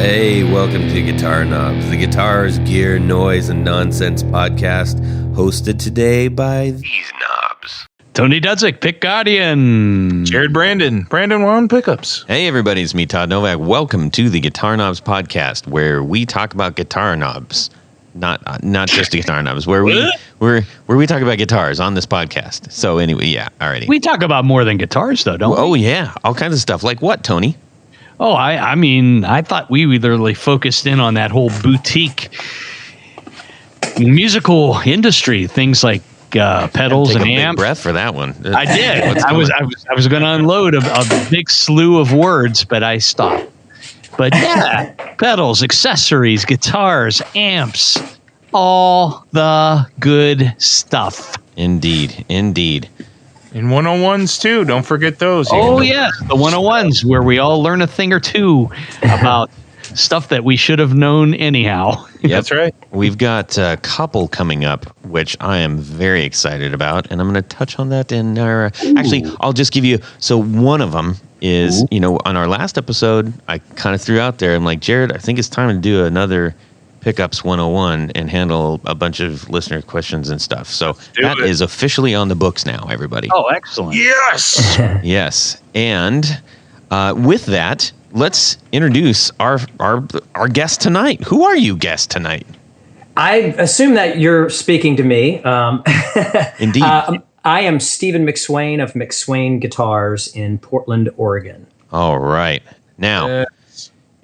Hey, welcome to Guitar Knobs, the guitars, gear, noise, and nonsense podcast, hosted today by these knobs. Tony Dudzik, Pick Guardian. Jared Brandon One Pickups. Hey everybody, it's me, Todd Novak. Welcome to the Guitar Knobs podcast, where we talk about guitar knobs. Not just guitar knobs, where we talk about guitars on this podcast. So anyway, yeah, alrighty. We talk about more than guitars, though, don't we? Oh yeah, all kinds of stuff. Like what, Tony? Oh, I mean, I thought we literally focused in on that whole boutique musical industry, things like pedals and Take a big amps. breath for that one. I did. I was going to unload a big slew of words, but I stopped. But yeah, pedals, accessories, guitars, amps, all the good stuff. Indeed. And 101s too. Don't forget those. Oh, yeah. The 101s where we all learn a thing or two about stuff that we should have known anyhow. Yep. That's right. We've got a couple coming up, which I am very excited about, and I'm going to touch on that in our... Actually, I'll just give you... So one of them is, on our last episode, I kind of threw out there, I'm like, Jared, I think it's time to do another Pickups 101 and handle a bunch of listener questions and stuff. So that is officially on the books now, everybody. Oh, excellent. Yes. Yes. And with that, let's introduce our guest tonight. Who are you, guest tonight? I assume that you're speaking to me. Indeed. I am Stephan McSwain of McSwain Guitars in Portland, Oregon. All right. Now,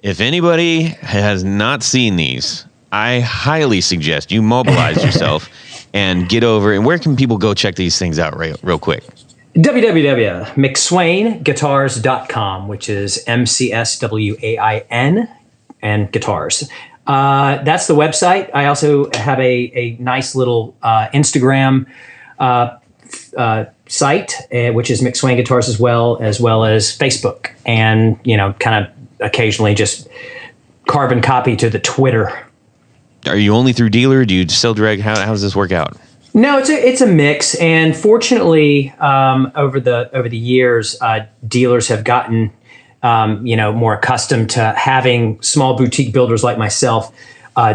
if anybody has not seen these, I highly suggest you mobilize yourself and get over. And where can people go check these things out real quick? www.mcswainguitars.com, which is MCSWAIN and guitars. That's the website. I also have a nice little Instagram site, which is McSwain Guitars as well as Facebook, and kind of occasionally just carbon copy to the Twitter. Are you only through dealer? Do you sell direct? How does this work out? No, it's a mix, and fortunately, over the years, dealers have gotten more accustomed to having small boutique builders like myself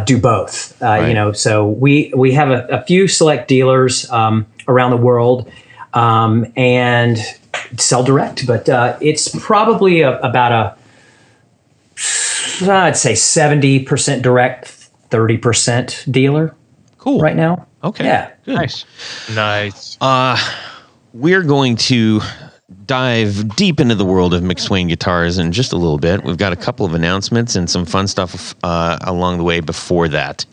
do both. Right. So we have a few select dealers around the world and sell direct, but it's probably about I'd say 70% direct, 30% dealer. Cool. Right now. Okay. Yeah. Good. Nice. We're going to dive deep into the world of McSwain Guitars in just a little bit. We've got a couple of announcements and some fun stuff along the way before that.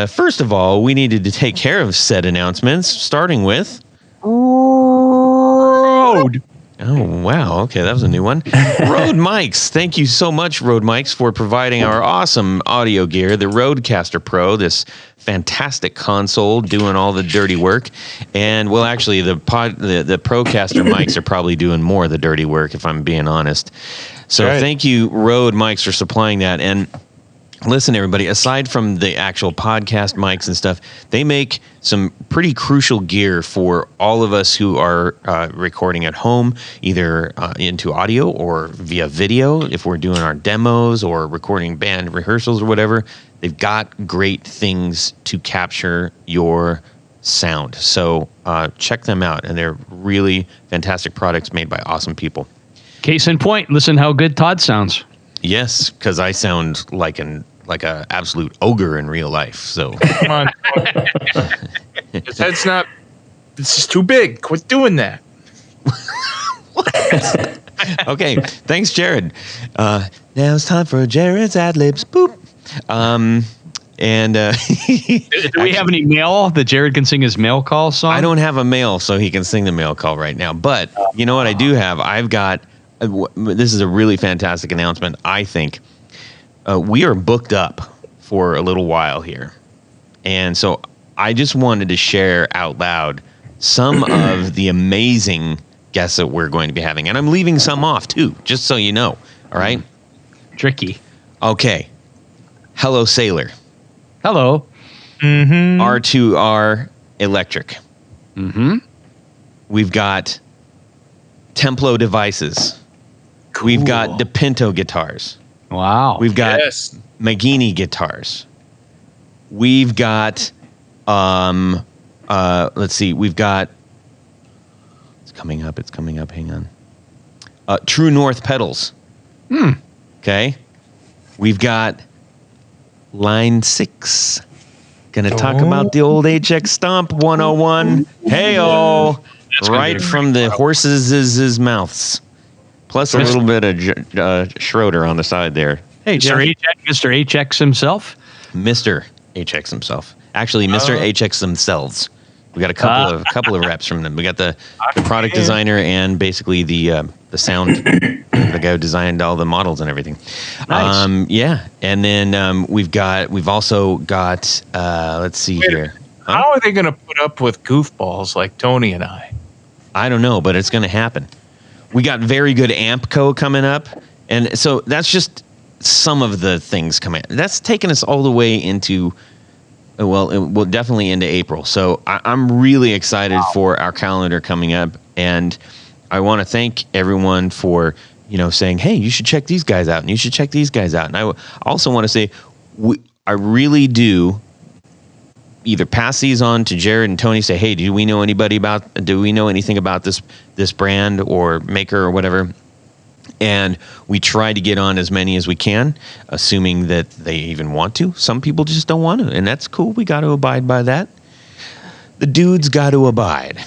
First of all, we needed to take care of said announcements, starting with Rode. Oh, wow. Okay, that was a new one. Rode mics. Thank you so much, Rode mics, for providing our awesome audio gear. The Rodecaster Pro, this fantastic console doing all the dirty work. And, well, actually, the Procaster mics are probably doing more of the dirty work, if I'm being honest. So Thank you, Rode mics, for supplying that. And listen, everybody, aside from the actual podcast mics and stuff, they make some pretty crucial gear for all of us who are recording at home, either into audio or via video, if we're doing our demos or recording band rehearsals or whatever. They've got great things to capture your sound. So check them out, and they're really fantastic products made by awesome people. Case in point, listen how good Todd sounds. Yes, because I sound like a absolute ogre in real life. So Come on. His head's not. This is too big. Quit doing that. Okay, thanks, Jared. Now it's time for Jared's ad libs. Boop. Do we have any mail that Jared can sing his mail call song? I don't have a mail, so he can sing the mail call right now. But you know what I do have? I've got. This is a really fantastic announcement, I think. We are booked up for a little while here. And so I just wanted to share out loud some of the amazing guests that we're going to be having. And I'm leaving some off, too, just so you know. All right? Tricky. Okay. Hello, Sailor. Hello. Mm-hmm. R2R Electric. Mm-hmm. We've got Templo Devices. Cool. We've got DePinto Guitars. Wow. We've got Yes. McSwain Guitars. We've got, let's see, we've got, it's coming up, hang on. True North pedals. Okay. We've got Line 6. Gonna talk about the old HX Stomp 101. Hey-oh. Right from the horses' mouths. Plus a little bit of Schroeder on the side there. Hey, Mr. HX himself? Mr. HX himself. Actually, Mr. HX themselves. We got a couple of reps from them. We got the product designer and basically the sound, the guy who designed all the models and everything. Nice. Yeah, and then we've also got let's see here. How are they going to put up with goofballs like Tony and I? I don't know, but it's going to happen. We got very good Ampco coming up, and so that's just some of the things coming. That's taken us all the way into. Well, definitely into April. So I'm really excited for our calendar coming up, and I want to thank everyone for saying, "Hey, you should check these guys out, and you should check these guys out." And I also want to say, I really do either pass these on to Jared and Tony. Say, "Hey, do we know anything about this brand or maker or whatever?" And we try to get on as many as we can, assuming that they even want to. Some people just don't want to, and that's cool. We got to abide by that. The dudes got to abide.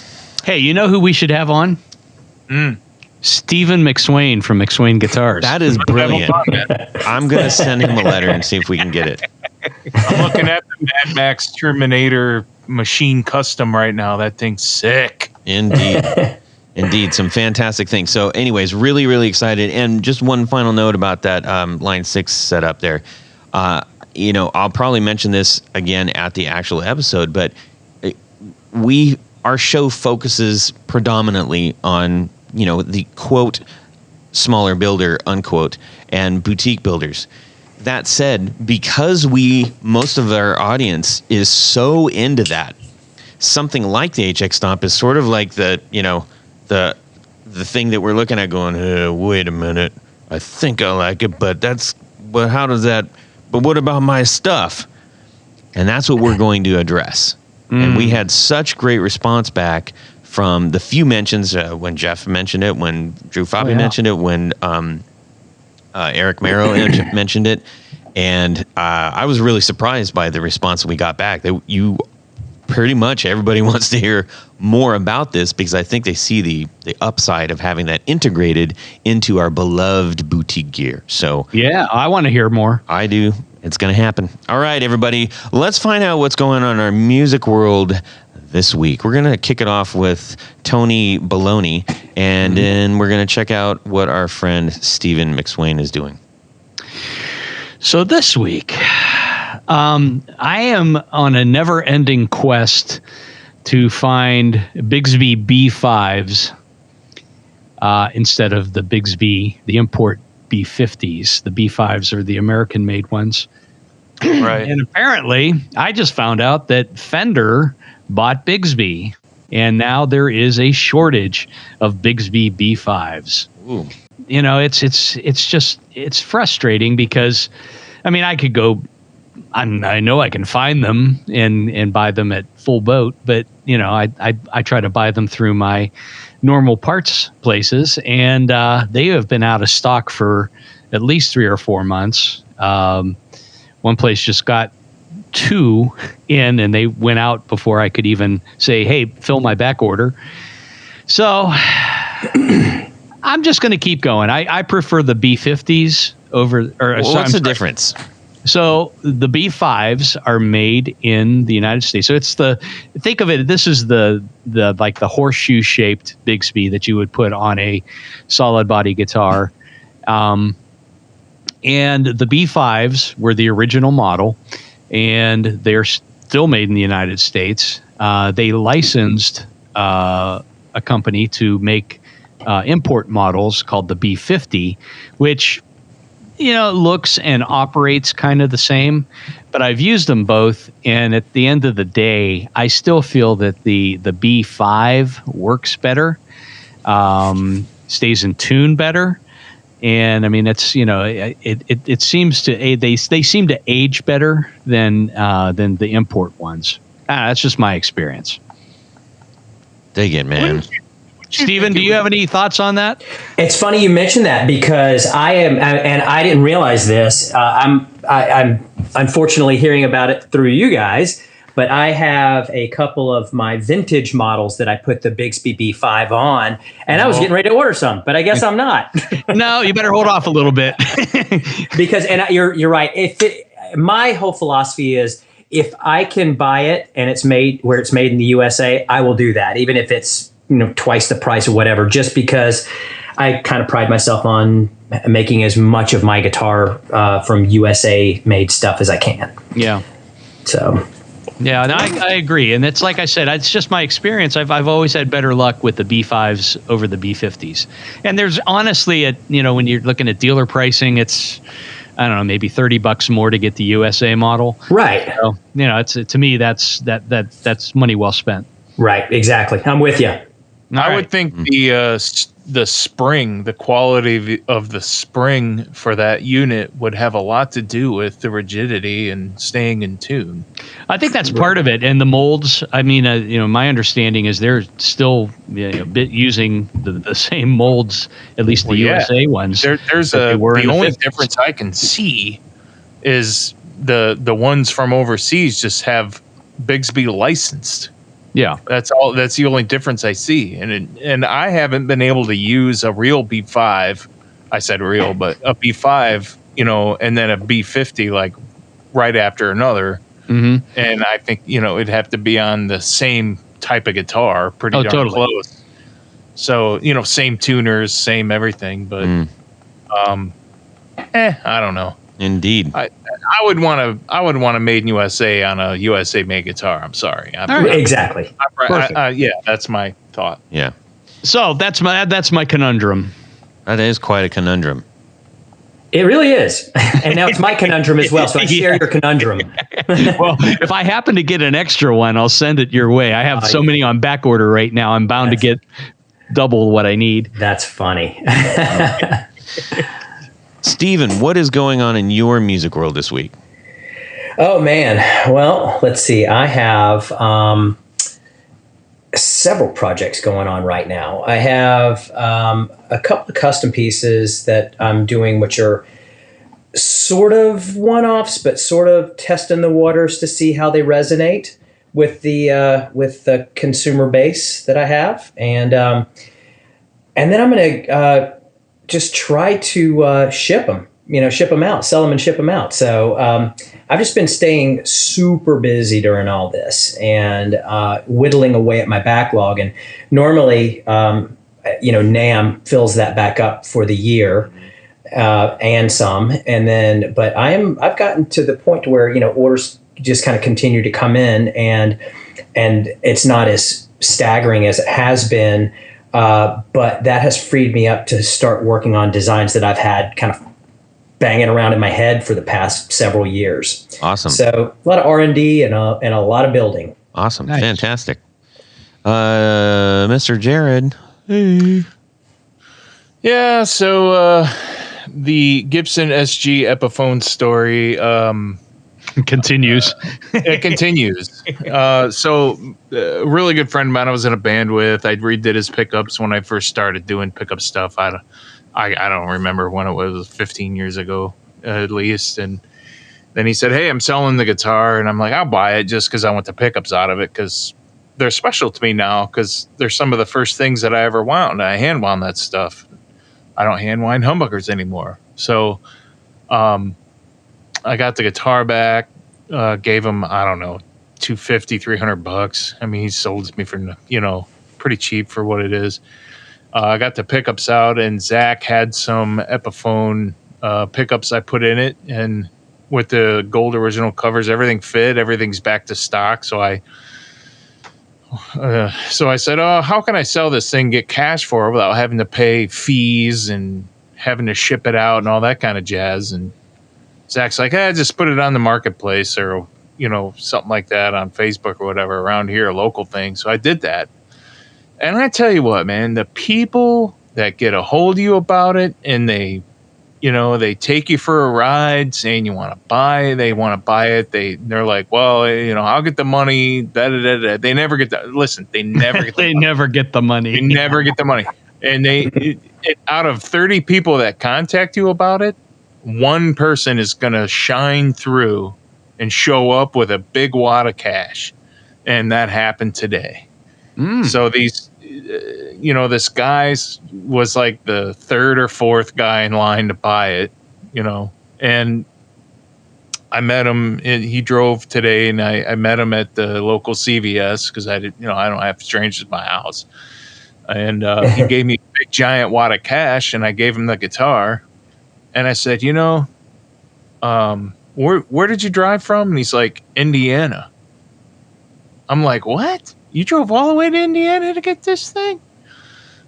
Hey, you know who we should have on? Stephan McSwain from McSwain Guitars. That is brilliant. I'm going to send him a letter and see if we can get it. I'm looking at the Mad Max Terminator machine custom right now. That thing's sick. Indeed, some fantastic things. So anyways, really, really excited. And just one final note about that Line 6 setup there. I'll probably mention this again at the actual episode, but our show focuses predominantly on, the quote, smaller builder, unquote, and boutique builders. That said, because most of our audience is so into that, something like the HX Stomp is sort of like the thing that we're looking at going, wait a minute, I think I like it, but what about my stuff? And that's what we're going to address. And we had such great response back from the few mentions, when Jeff mentioned it, when Drew Fabi mentioned it, when Eric Merrow mentioned it. And I was really surprised by the response we got back. Pretty much everybody wants to hear more about this because I think they see the upside of having that integrated into our beloved boutique gear. So yeah, I want to hear more. I do. It's going to happen. All right, everybody, let's find out what's going on in our music world this week. We're going to kick it off with Tony Baloney, and then we're going to check out what our friend Stephan McSwain is doing. So this week, I am on a never-ending quest to find Bigsby B5s instead of the Bigsby, the import B50s. The B5s are the American-made ones. Right. And apparently, I just found out that Fender bought Bigsby, and now there is a shortage of Bigsby B5s. Ooh. It's frustrating because, I could go. I know I can find them and buy them at full boat, but I try to buy them through my normal parts places, and they have been out of stock for at least 3 or 4 months. One place just got 2 in, and they went out before I could even say, "Hey, fill my back order." So I'm just going to keep going. I prefer the B50s over. What's the difference? So the B5s are made in the United States. So think of it, this is the horseshoe shaped Bigsby that you would put on a solid body guitar. And the B5s were the original model, and they're still made in the United States. They licensed a company to make import models called the B50, which looks and operates kind of the same, but I've used them both, and at the end of the day, I still feel that the B5 works better, stays in tune better, And I mean, it's it seems to they seem to age better than the import ones. That's just my experience. Dig it, man. Steven, do you have any thoughts on that? It's funny you mentioned that because I am, and I didn't realize this. I'm unfortunately hearing about it through you guys, but I have a couple of my vintage models that I put the Bigsby B5 on, and I was getting ready to order some, but I guess I'm not. No, you better hold off a little bit. Because, you're right. My whole philosophy is, if I can buy it and it's made where it's made in the USA, I will do that, even if it's twice the price or whatever, just because I kind of pride myself on making as much of my guitar from USA made stuff as I can. Yeah. So. Yeah, and I agree. And it's like I said, it's just my experience. I've always had better luck with the B5s over the B50s. And there's honestly, when you're looking at dealer pricing, it's, I don't know, maybe $30 more to get the USA model. Right. So, it's to me, that's money well spent. Right. Exactly. I'm with you. I would think the spring, the quality of the spring for that unit would have a lot to do with the rigidity and staying in tune. I think that's part of it. And the molds, I mean, my understanding is they're still using the same molds, at least the USA ones. The only difference I can see is the ones from overseas just have Bigsby licensed. Yeah, that's all. That's the only difference I see, and I haven't been able to use a real B5. I said real, but a B5, and then a B50 like right after another. Mm-hmm. And I think it'd have to be on the same type of guitar, pretty darn close. So same tuners, same everything, but I don't know. Indeed. I would want a made in USA on a USA made guitar. I'm sorry. Exactly. Yeah, that's my thought. Yeah. So that's my conundrum. That is quite a conundrum. It really is. And now it's my conundrum as well. So I share your conundrum. Well, if I happen to get an extra one, I'll send it your way. I have so many on back order right now. I'm bound to get double what I need. That's funny. Steven, what is going on in your music world this week? Oh, man. Well, let's see. I have several projects going on right now. I have a couple of custom pieces that I'm doing, which are sort of one-offs, but sort of testing the waters to see how they resonate with the consumer base that I have. And then I'm going to just try to ship them out, sell them and ship them out. So I've just been staying super busy during all this and whittling away at my backlog. And normally, NAMM fills that back up for the year and some. And then, but I've gotten to the point to where orders just kind of continue to come in, and it's not as staggering as it has been. But that has freed me up to start working on designs that I've had kind of banging around in my head for the past several years. Awesome. So a lot of R&D and a lot of building. Awesome. Nice. Fantastic. Mr. Jared. Hey. Yeah. So the Gibson SG Epiphone story continues. It continues. So a really good friend of mine I was in a band with, I redid his pickups when I first started doing pickup stuff. I don't remember when it was, 15 years ago at least. And then he said, "Hey, I'm selling the guitar." And I'm like, "I'll buy it just because I want the pickups out of it, because they're special to me now, because they're some of the first things that I ever wound. I hand wound that stuff. I don't hand wind humbuckers anymore." So I got the guitar back, gave him, I don't know, $250, $300. I mean, he sold it to me for, pretty cheap for what it is. I got the pickups out, and Zach had some Epiphone pickups I put in it, and with the gold original covers, everything fit, everything's back to stock. So I said, "Oh, how can I sell this thing, get cash for it without having to pay fees and having to ship it out and all that kind of jazz?" And Zach's like, "Just put it on the marketplace or, something like that on Facebook or whatever around here, a local thing." So I did that. And I tell you what, man, the people that get a hold of you about it, and they take you for a ride saying they want to buy it. They're like, well, I'll get the money. They never get the listen. They never get the They money. never get the money. They never get the money. And out of 30 people that contact you about it, one person is going to shine through and show up with a big wad of cash. And that happened today. So these, this guy was like the third or fourth guy in line to buy it, and I met him. He drove today, and I met him at the local CVS because I don't have strangers at my house. And he gave me a big giant wad of cash, and I gave him the guitar. And I said, where did you drive from? And he's like, Indiana. I'm like, what? You drove all the way to Indiana to get this thing?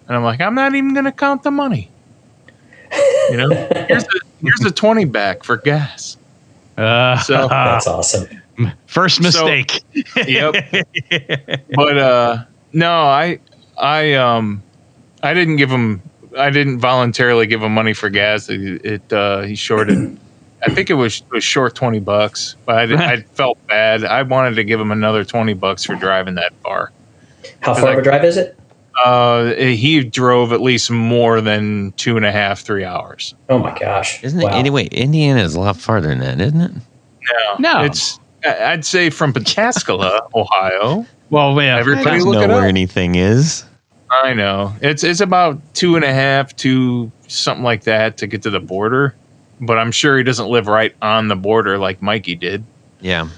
And I'm like, I'm not even going to count the money. Here's a 20 back for gas. So That's awesome. First mistake. Yep. But no, I didn't voluntarily give him money for gas. He shorted. I think it was short $20, but I felt bad. I wanted to give him another $20 for driving that far. How far of a drive is it? He drove at least more than 2.5, 3 hours. Oh my gosh! Isn't it? Anyway, Indiana is a lot farther than that, isn't it? No. It's I'd say from Pataskala, Ohio. Well, yeah, Everybody I don't look know it where up. anything is. I know it's about 2.5 to something like that to get to the border, but I'm sure he doesn't live right on the border like Mikey did. Yeah.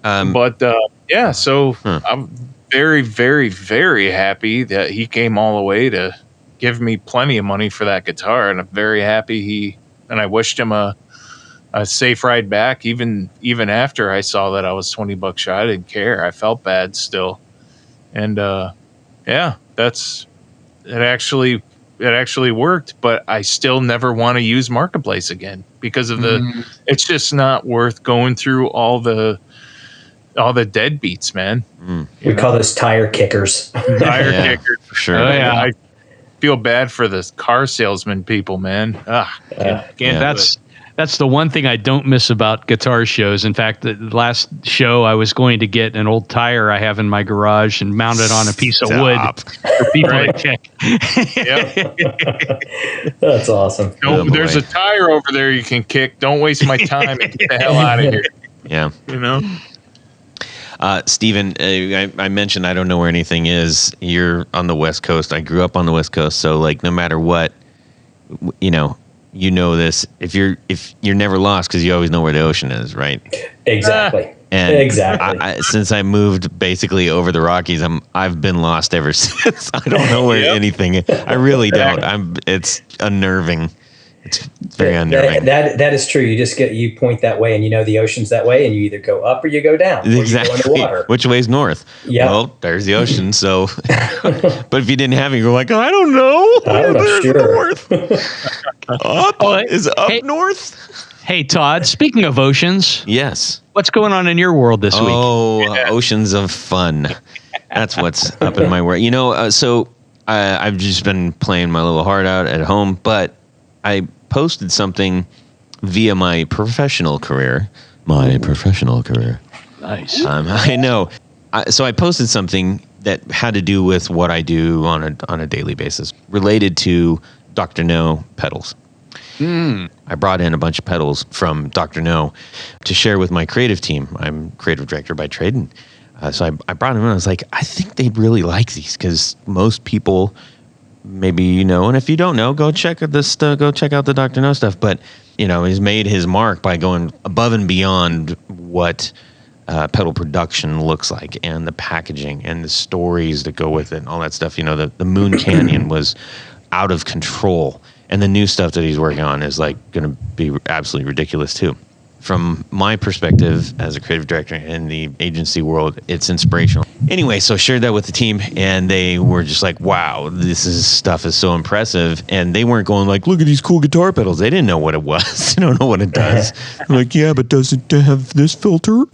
So I'm very, very, very happy that he came all the way to give me plenty of money for that guitar, and I'm very happy and I wished him a safe ride back. Even after I saw that I was $20 shy, I didn't care. I felt bad still, and it actually worked. But I still never want to use Marketplace again because of it's just not worth going through all the deadbeats, man. We call those tire kickers. Tire kickers. For sure. Oh, yeah. I feel bad for the car salesman people, man. Can't do it. That's the one thing I don't miss about guitar shows. In fact, the last show I was going to get an old tire I have in my garage and mount it on a piece of wood for people to kick. Yep. That's awesome. There's a tire over there you can kick. Don't waste my time and get the hell out of here. Yeah. Stephen, I mentioned I don't know where anything is. You're on the West Coast. I grew up on the West Coast, so like no matter what, you know this. If you're never lost because you always know where the ocean is, right? Exactly. And exactly. Since I moved basically over the Rockies, I've been lost ever since. I don't know where anything. I really don't. It's unnerving. It's very unnerving. That is true. You point that way, and you know the ocean's that way, and you either go up or you go down. Exactly. Or you go underwater. Which way's north? Yeah. Well, there's the ocean. So, but if you didn't have it, you're like, I don't know. I'm not There's sure. north. Is up north? Hey, Todd, speaking of oceans, Yes. what's going on in your world this week? Oceans of fun. That's what's up in my world. I've just been playing my little heart out at home, but I posted something via my professional career. Nice. I know. So I posted something that had to do with what I do on a daily basis, related to Dr. No pedals. I brought in a bunch of pedals from Dr. No to share with my creative team. I'm creative director by trade, and so I brought them in. I was like, I think they'd really like these because most people, maybe and if you don't know, go check out this. Go check out the Dr. No stuff. But he's made his mark by going above and beyond what pedal production looks like, and the packaging and the stories that go with it, and all that stuff. The Moon Canyon was out of control. And the new stuff that he's working on is like going to be absolutely ridiculous too. From my perspective as a creative director in the agency world, it's inspirational. Anyway, so I shared that with the team, and they were just like, wow, stuff is so impressive. And they weren't going like, look at these cool guitar pedals. They didn't know what it was. They don't know what it does. Like, yeah, but does it have this filter?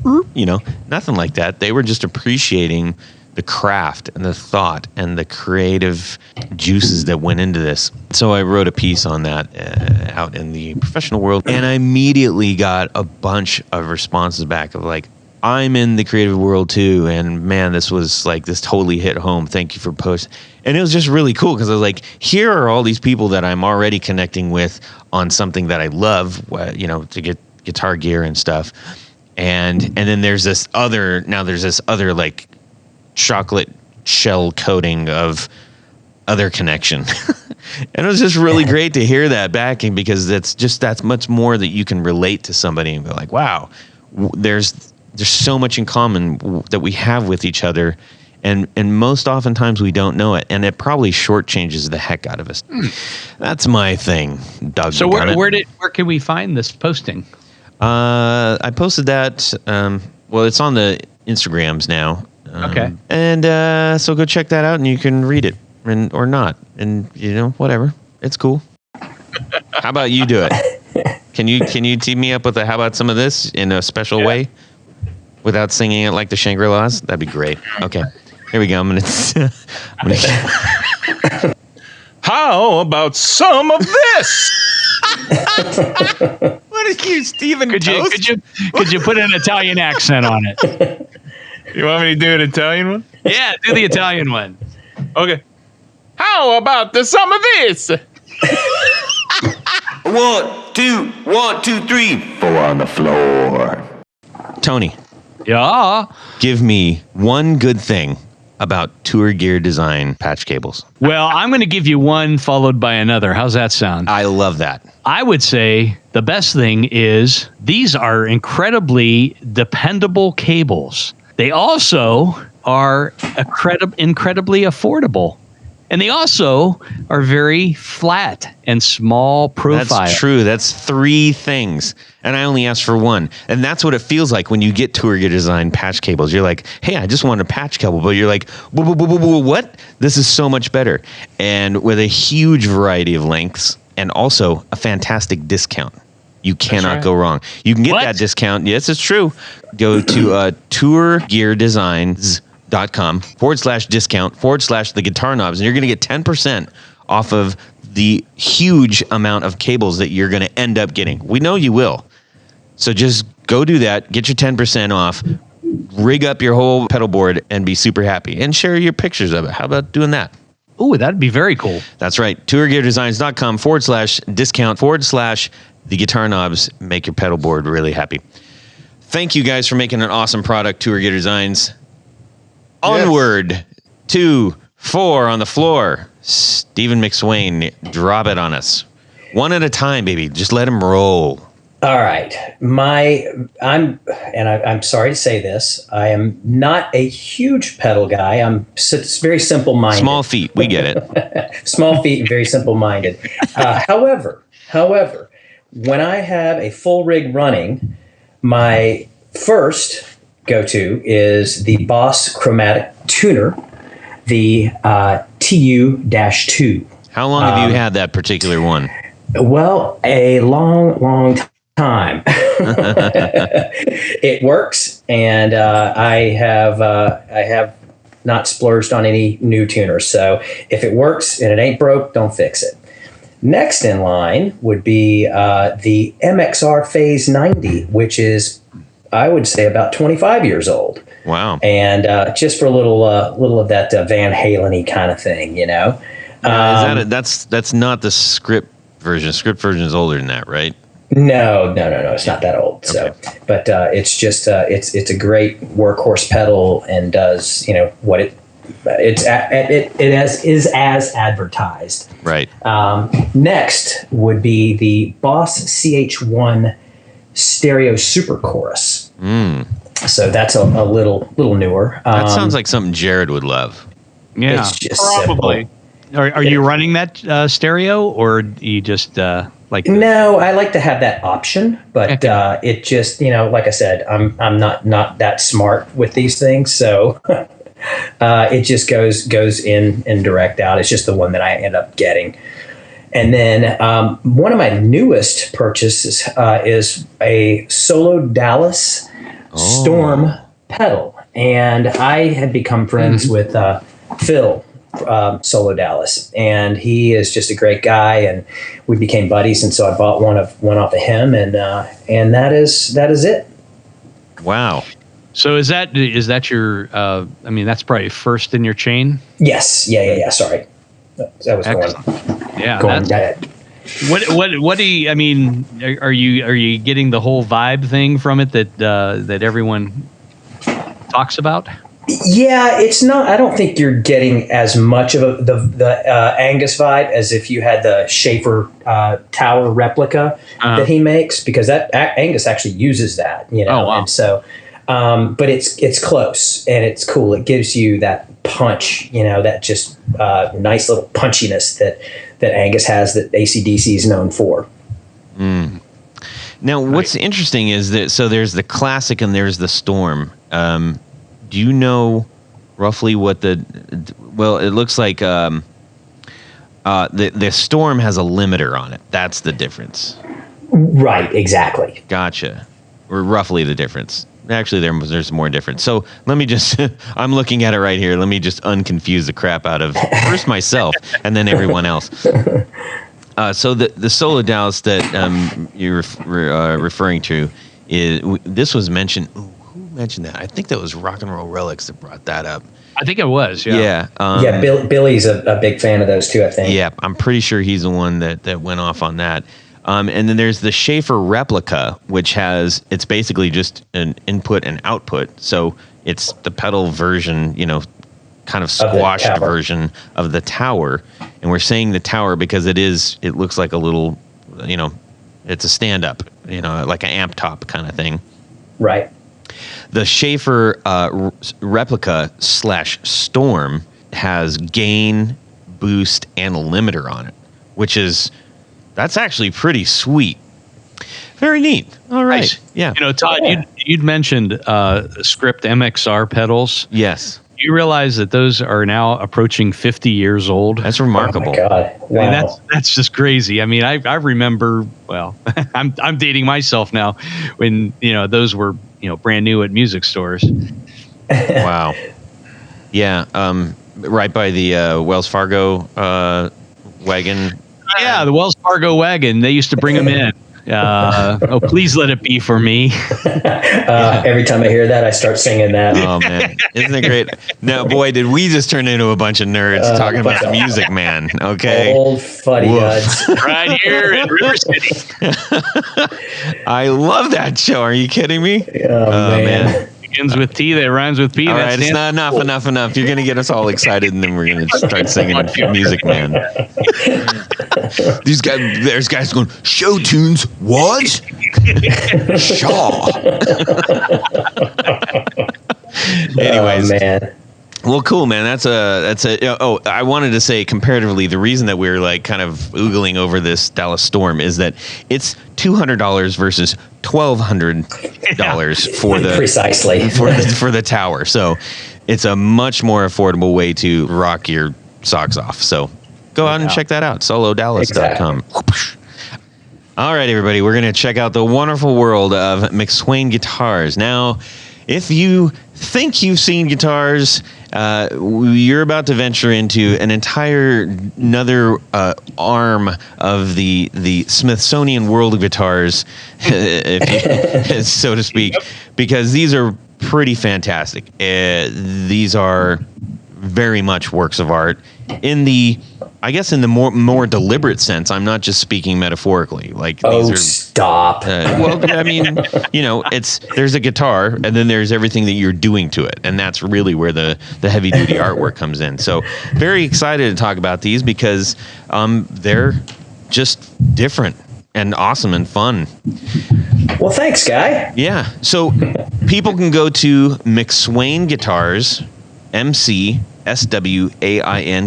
Nothing like that. They were just appreciating the craft and the thought and the creative juices that went into this. So I wrote a piece on that out in the professional world, and I immediately got a bunch of responses back of like, I'm in the creative world too, and man, this totally hit home. Thank you for posting. And it was just really cool because I was like, here are all these people that I'm already connecting with on something that I love, to get guitar gear and stuff. And then there's this other like chocolate shell coating of other connection. And it was just really great to hear that backing, because that's much more that you can relate to somebody and be like, wow, there's so much in common that we have with each other. And most oftentimes we don't know it. And it probably shortchanges the heck out of us. That's my thing, Doug. So where can we find this posting? I posted that. It's on the Instagrams now. Okay. And so go check that out, and you can read it or not. And, whatever. It's cool. How about you do it? Can you team me up with how about some of this in a special way without singing it like the Shangri-Las? That'd be great. Okay. Here we go. How about some of this? What is you, Stephen? Could you put an Italian accent on it? You want me to do an Italian one? Yeah, do the Italian one. Okay. How about some of this? 1, 2, 3, 4 on the floor. Tony, Yeah. give me one good thing about tour gear design patch cables. Well, I'm going to give you one followed by another. How's that sound? I love that. I would say the best thing is these are incredibly dependable cables. They also are incredibly affordable. And they also are very flat and small profile. That's true. That's 3 things. And I only asked for one. And that's what it feels like when you get tour gear design patch cables. You're like, hey, I just want a patch cable. But you're like, what? This is so much better. And with a huge variety of lengths and also a fantastic discount. You cannot go wrong. You can get that discount. Yes, it's true. Go to tourgeardesigns.com/discount/the guitar knobs, and you're going to get 10% off of the huge amount of cables that you're going to end up getting. We know you will. So just go do that. Get your 10% off. Rig up your whole pedal board and be super happy. And share your pictures of it. How about doing that? Ooh, that'd be very cool. That's right. tourgeardesigns.com/discount/the guitar knobs. Make your pedal board really happy. Thank you guys for making an awesome product, Tour Gear Designs. Onward to 4 on the floor. Stephan McSwain, drop it on us. One at a time, baby. Just let him roll. All right. I'm sorry to say this. I am not a huge pedal guy. I'm very simple-minded. Small feet. We get it. Small feet and very simple-minded. However, when I have a full rig running, my first go-to is the Boss Chromatic Tuner, the TU-2. How long have you had that particular one? Well, a long time. It works, and I have not splurged on any new tuners. So if it works and it ain't broke, don't fix it. Next in line would be the MXR Phase 90, which is, I would say, about 25 years old. Wow. And just for a little of that Van Halen-y kind of thing, you know. That's not the script version. Script version is older than that, right? No. It's not that old. So, Okay. but it's just it's a great workhorse pedal and does what it is as advertised. Right. Next would be the Boss CH1 Stereo Super Chorus. So that's a little newer. That sounds like something Jared would love. Yeah, It's just probably. Are you running that stereo, or do you just like? No, I like to have that option, but it just like I said, I'm not that smart with these things, so it just goes in and direct out. It's just the one that I end up getting. And then one of my newest purchases is a Solo Dallas Storm pedal. and I had become friends with Phil Solo Dallas, and he is just a great guy, and we became buddies, and so I bought one off of him, and that is it. Wow. So is that your? I mean, that's probably first in your chain. Yes. Yeah. Sorry, that was Excellent. Yeah. going. What do you? I mean, are you getting the whole vibe thing from it that everyone talks about? Yeah, it's not. I don't think you're getting as much of the Angus vibe as if you had the Schaefer tower replica that he makes, because that Angus actually uses that. You know, and so. But it's close and it's cool. It gives you that punch, you know, that just nice little punchiness that Angus has, that AC/DC is known for. Now, what's interesting is that so there's the classic and there's the Storm. Do you know roughly what well, it looks like the Storm has a limiter on it. That's the difference. Right, exactly. Gotcha. Or roughly the difference. Actually, there's more difference. So let me just, I'm looking at it right here. Let me just unconfuse the crap out of first myself and then everyone else. So the Solo Dallas that you're referring to, this was mentioned. Who mentioned that? I think that was Rock and Roll Relics that brought that up. I think it was. Yeah. Yeah. Billy's a big fan of those too, I think. Yeah, I'm pretty sure he's the one that went off on that. And then there's the Schaefer replica, which it's basically just an input and output. So it's the pedal version, you know, kind of squashed version of the tower. And we're saying the tower because it looks like a little, you know, it's a stand up, you know, like an amp top kind of thing. Right. The Schaefer replica / Storm has gain, boost, and a limiter on it, which is... That's actually pretty sweet. Very neat. All right. Nice. Yeah. You know, Todd, you'd mentioned Script MXR pedals. Yes. You realize that those are now approaching 50 years old? That's remarkable. Oh my God. Wow. I mean, that's just crazy. I mean, I remember, well, I'm dating myself now, when, you know, those were, you know, brand new at music stores. Wow. Yeah. Right by the Wells Fargo wagon. Yeah, the Wells Fargo wagon. They used to bring them in. Oh, please let it be for me. Every time I hear that, I start singing that. Oh, man. Isn't it great? No, boy, did we just turn into a bunch of nerds talking about the Music Man. Okay. Old fuddy-duds. Right here in River City. I love that show. Are you kidding me? Oh, man. Begins with T, that rhymes with P. All right, it's not enough. You're going to get us all excited, and then we're going to start singing Music Man. There's guys going, show tunes, what? Shaw. Anyways. Oh, man. Well, cool, man. That's a. Oh, I wanted to say comparatively, the reason that we're like kind of oogling over this Dallas Storm is that it's $200 versus $1,200 for the precisely for the tower. So it's a much more affordable way to rock your socks off. So go out and check that out. solodallas.com. Exactly. All right, everybody, we're going to check out the wonderful world of McSwain Guitars. Now, if you think you've seen guitars, you're about to venture into another arm of the Smithsonian world of guitars, so to speak, because these are pretty fantastic. These are very much works of art in the more deliberate sense. I'm not just speaking metaphorically. Like, these are, stop. Well, I mean, you know, there's a guitar and then there's everything that you're doing to it, and that's really where the heavy duty artwork comes in. So, very excited to talk about these because they're just different and awesome and fun. Well, thanks, Guy. Yeah. So people can go to McSwain Guitars, McSwain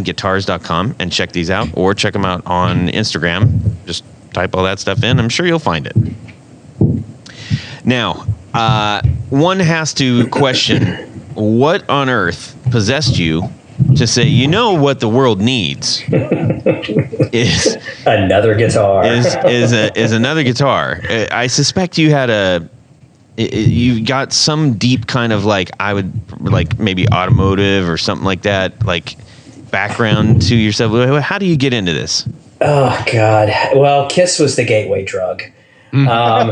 Guitars.com and check these out, or check them out on Instagram. Just type all that stuff in. I'm sure you'll find it. Now, one has to question, what on earth possessed you to say, you know what the world needs is another guitar. is another guitar. I suspect you had you got some deep kind of like, I would like maybe automotive or something like that, like background to yourself. How do you get into this? Oh God. Well, Kiss was the gateway drug. That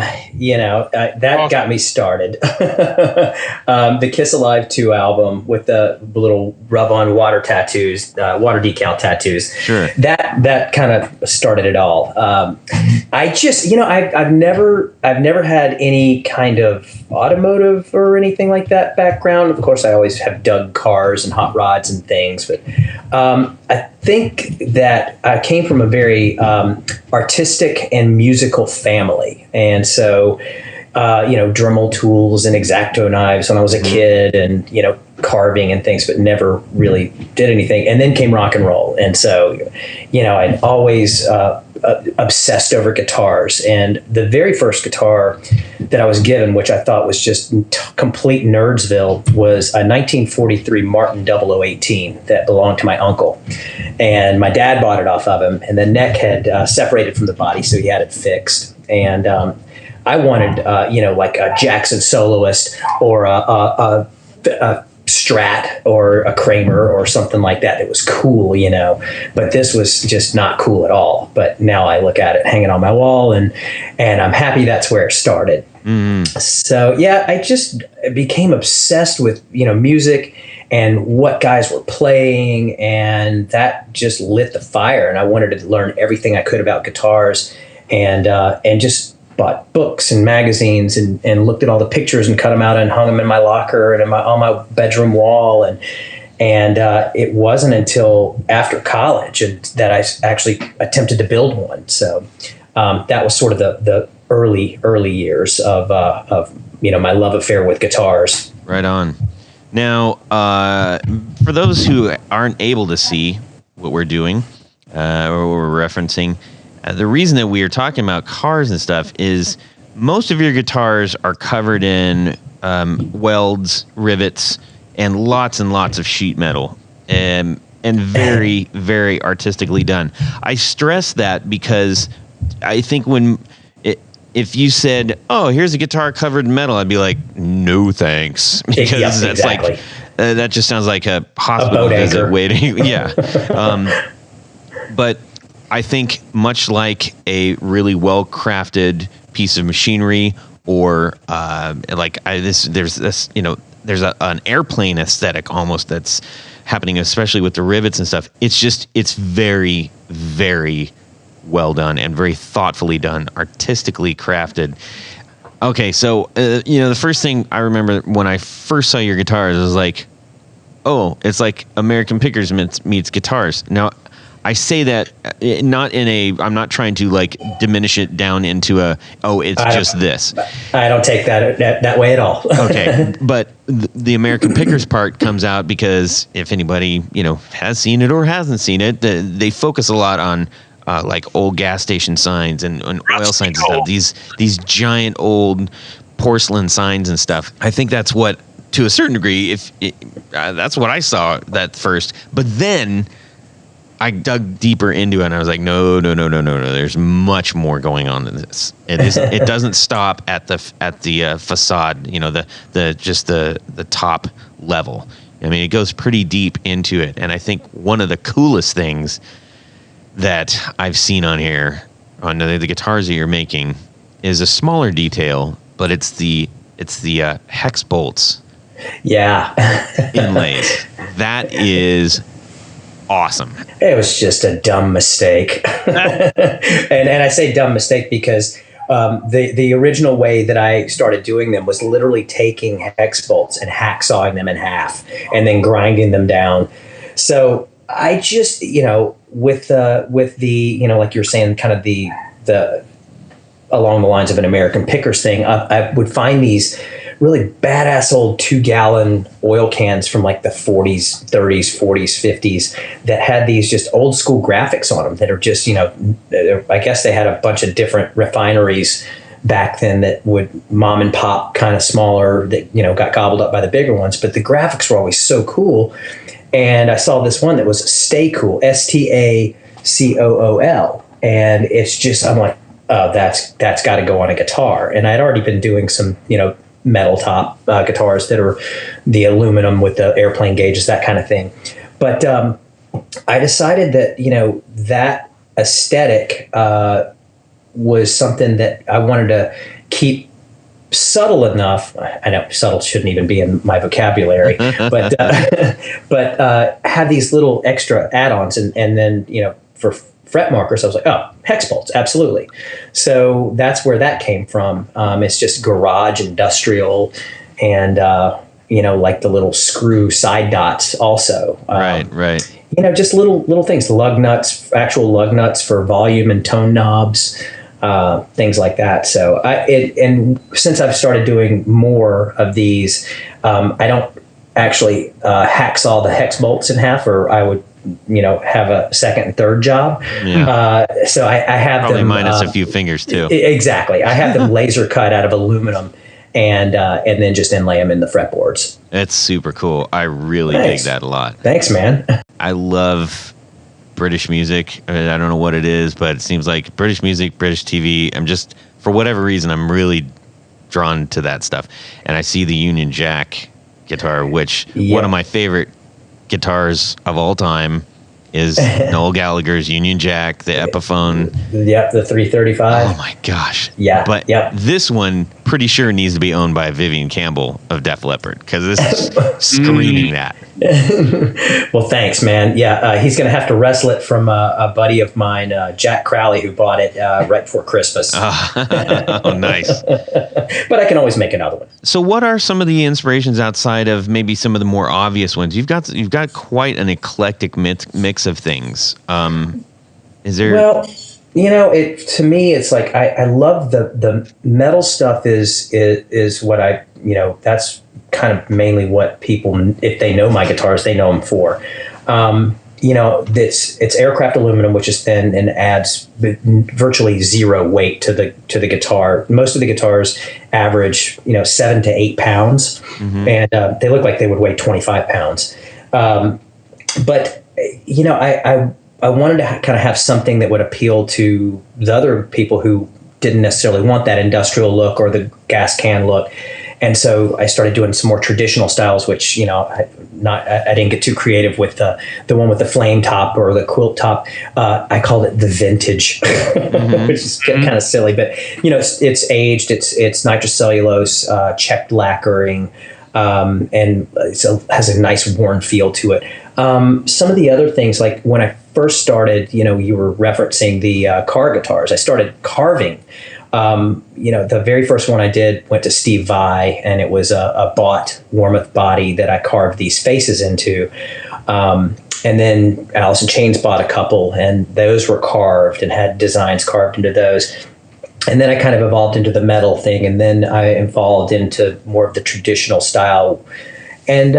got me started. The Kiss Alive 2 album with the little rub-on water tattoos, water decal tattoos. Sure. That kind of started it all. I just, I've never had any kind of automotive or anything like that background. Of course, I always have dug cars and hot rods and things, but I think that I came from a very artistic and musical family. And so, Dremel tools and X-Acto knives when I was a kid and, carving and things, but never really did anything. And then came rock and roll. And so, I'd always obsessed over guitars. And the very first guitar that I was given, which I thought was just complete nerdsville, was a 1943 Martin 0018 that belonged to my uncle. And my dad bought it off of him. And the neck had separated from the body, so he had it fixed. And I wanted, like a Jackson Soloist or a Strat or a Kramer or something like that. It was cool, but this was just not cool at all. But now I look at it hanging on my wall and I'm happy that's where it started. So yeah, I just became obsessed with, music and what guys were playing, and that just lit the fire. And I wanted to learn everything I could about guitars, and just bought books and magazines and looked at all the pictures and cut them out and hung them in my locker and on my bedroom wall. And it wasn't until after college that I actually attempted to build one. So that was sort of the early years of my love affair with guitars. Right on. Now, for those who aren't able to see what we're doing or what we're referencing, the reason that we are talking about cars and stuff is most of your guitars are covered in welds, rivets, and lots of sheet metal, and very, very artistically done. I stress that because I think if you said, "Oh, here's a guitar covered in metal," I'd be like, "No, thanks," because that's exactly. Like that just sounds like a hospital visit waiting. Yeah, but I think much like a really well-crafted piece of machinery, or there's an airplane aesthetic almost that's happening, especially with the rivets and stuff. It's very, very well done and very thoughtfully done, artistically crafted. Okay, so the first thing I remember when I first saw your guitars was like, oh, it's like American Pickers meets guitars. Now, I say that not I'm not trying to like diminish it down into it's just this. I don't take that way at all. Okay. But the American Pickers part comes out because if anybody, has seen it or hasn't seen it, they focus a lot on like old gas station signs and oil signs and stuff. These giant old porcelain signs and stuff. I think that's what, to a certain degree, that's what I saw that first. But then I dug deeper into it and I was like, no. There's much more going on than this. It doesn't stop at the facade, the top level. I mean, it goes pretty deep into it. And I think one of the coolest things that I've seen on here on the guitars that you're making is a smaller detail, but it's the hex bolts. Yeah. Inlays. That is awesome. It was just a dumb mistake. and I say dumb mistake because the original way that I started doing them was literally taking hex bolts and hacksawing them in half and then grinding them down. So I just, with the like you're saying, kind of the along the lines of an American Pickers thing, I would find these really badass old 2-gallon oil cans from like the 40s, 30s, 40s, 50s that had these just old school graphics on them that are just, I guess they had a bunch of different refineries back then that would mom and pop kind of smaller that, got gobbled up by the bigger ones. But the graphics were always so cool. And I saw this one that was Stay Cool, STACOOL. And it's just, I'm like, oh, that's got to go on a guitar. And I'd already been doing some, metal top guitars that are the aluminum with the airplane gauges, that kind of thing. But I decided that, that aesthetic was something that I wanted to keep subtle enough. I know subtle shouldn't even be in my vocabulary, but have these little extra add-ons, and then for fret markers, I was like, oh, hex bolts, absolutely. So that's where that came from. It's just garage industrial, and like the little screw side dots also. Right. Just little things, lug nuts, actual lug nuts for volume and tone knobs. Things like that. So and since I've started doing more of these, I don't actually hacksaw the hex bolts in half, or I would have a second and third job. So I have probably them minus a few fingers too. Exactly. I have them laser cut out of aluminum, and then just inlay them in the fretboards. That's super cool. I really dig that a lot. Thanks, man. I love British music. I don't know what it is, but it seems like British music, British TV. I'm just, for whatever reason, I'm really drawn to that stuff. And I see the Union Jack guitar, which one of my favorite guitars of all time is Noel Gallagher's Union Jack, the Epiphone. Yep, the 335. Oh my gosh. Yeah. But this one, pretty sure needs to be owned by Vivian Campbell of Def Leppard, because this is screaming that. Well, thanks, man. Yeah, he's going to have to wrestle it from a buddy of mine, Jack Crowley, who bought it right before Christmas. Oh, nice. But I can always make another one. So what are some of the inspirations outside of maybe some of the more obvious ones? You've got quite an eclectic mix of things. Is there... Well, to me, it's like I love the metal stuff is what I, that's kind of mainly what people, if they know my guitars, they know them for. It's aircraft aluminum, which is thin and adds virtually zero weight to the guitar. Most of the guitars average 7 to 8 pounds, and they look like they would weigh 25 pounds. But I wanted to kind of have something that would appeal to the other people who didn't necessarily want that industrial look or the gas can look. And so I started doing some more traditional styles, which, I didn't get too creative with the one with the flame top or the quilt top. I called it the vintage, which is kind of silly, but it's aged, it's nitrocellulose, checked lacquering, and so has a nice worn feel to it. Some of the other things, like when I first started, you were referencing the car guitars. I started carving. The very first one I did went to Steve Vai, and it was a bought Warmoth body that I carved these faces into. And then Alice in Chains bought a couple, and those were carved and had designs carved into those. And then I kind of evolved into the metal thing, and then I evolved into more of the traditional style. And,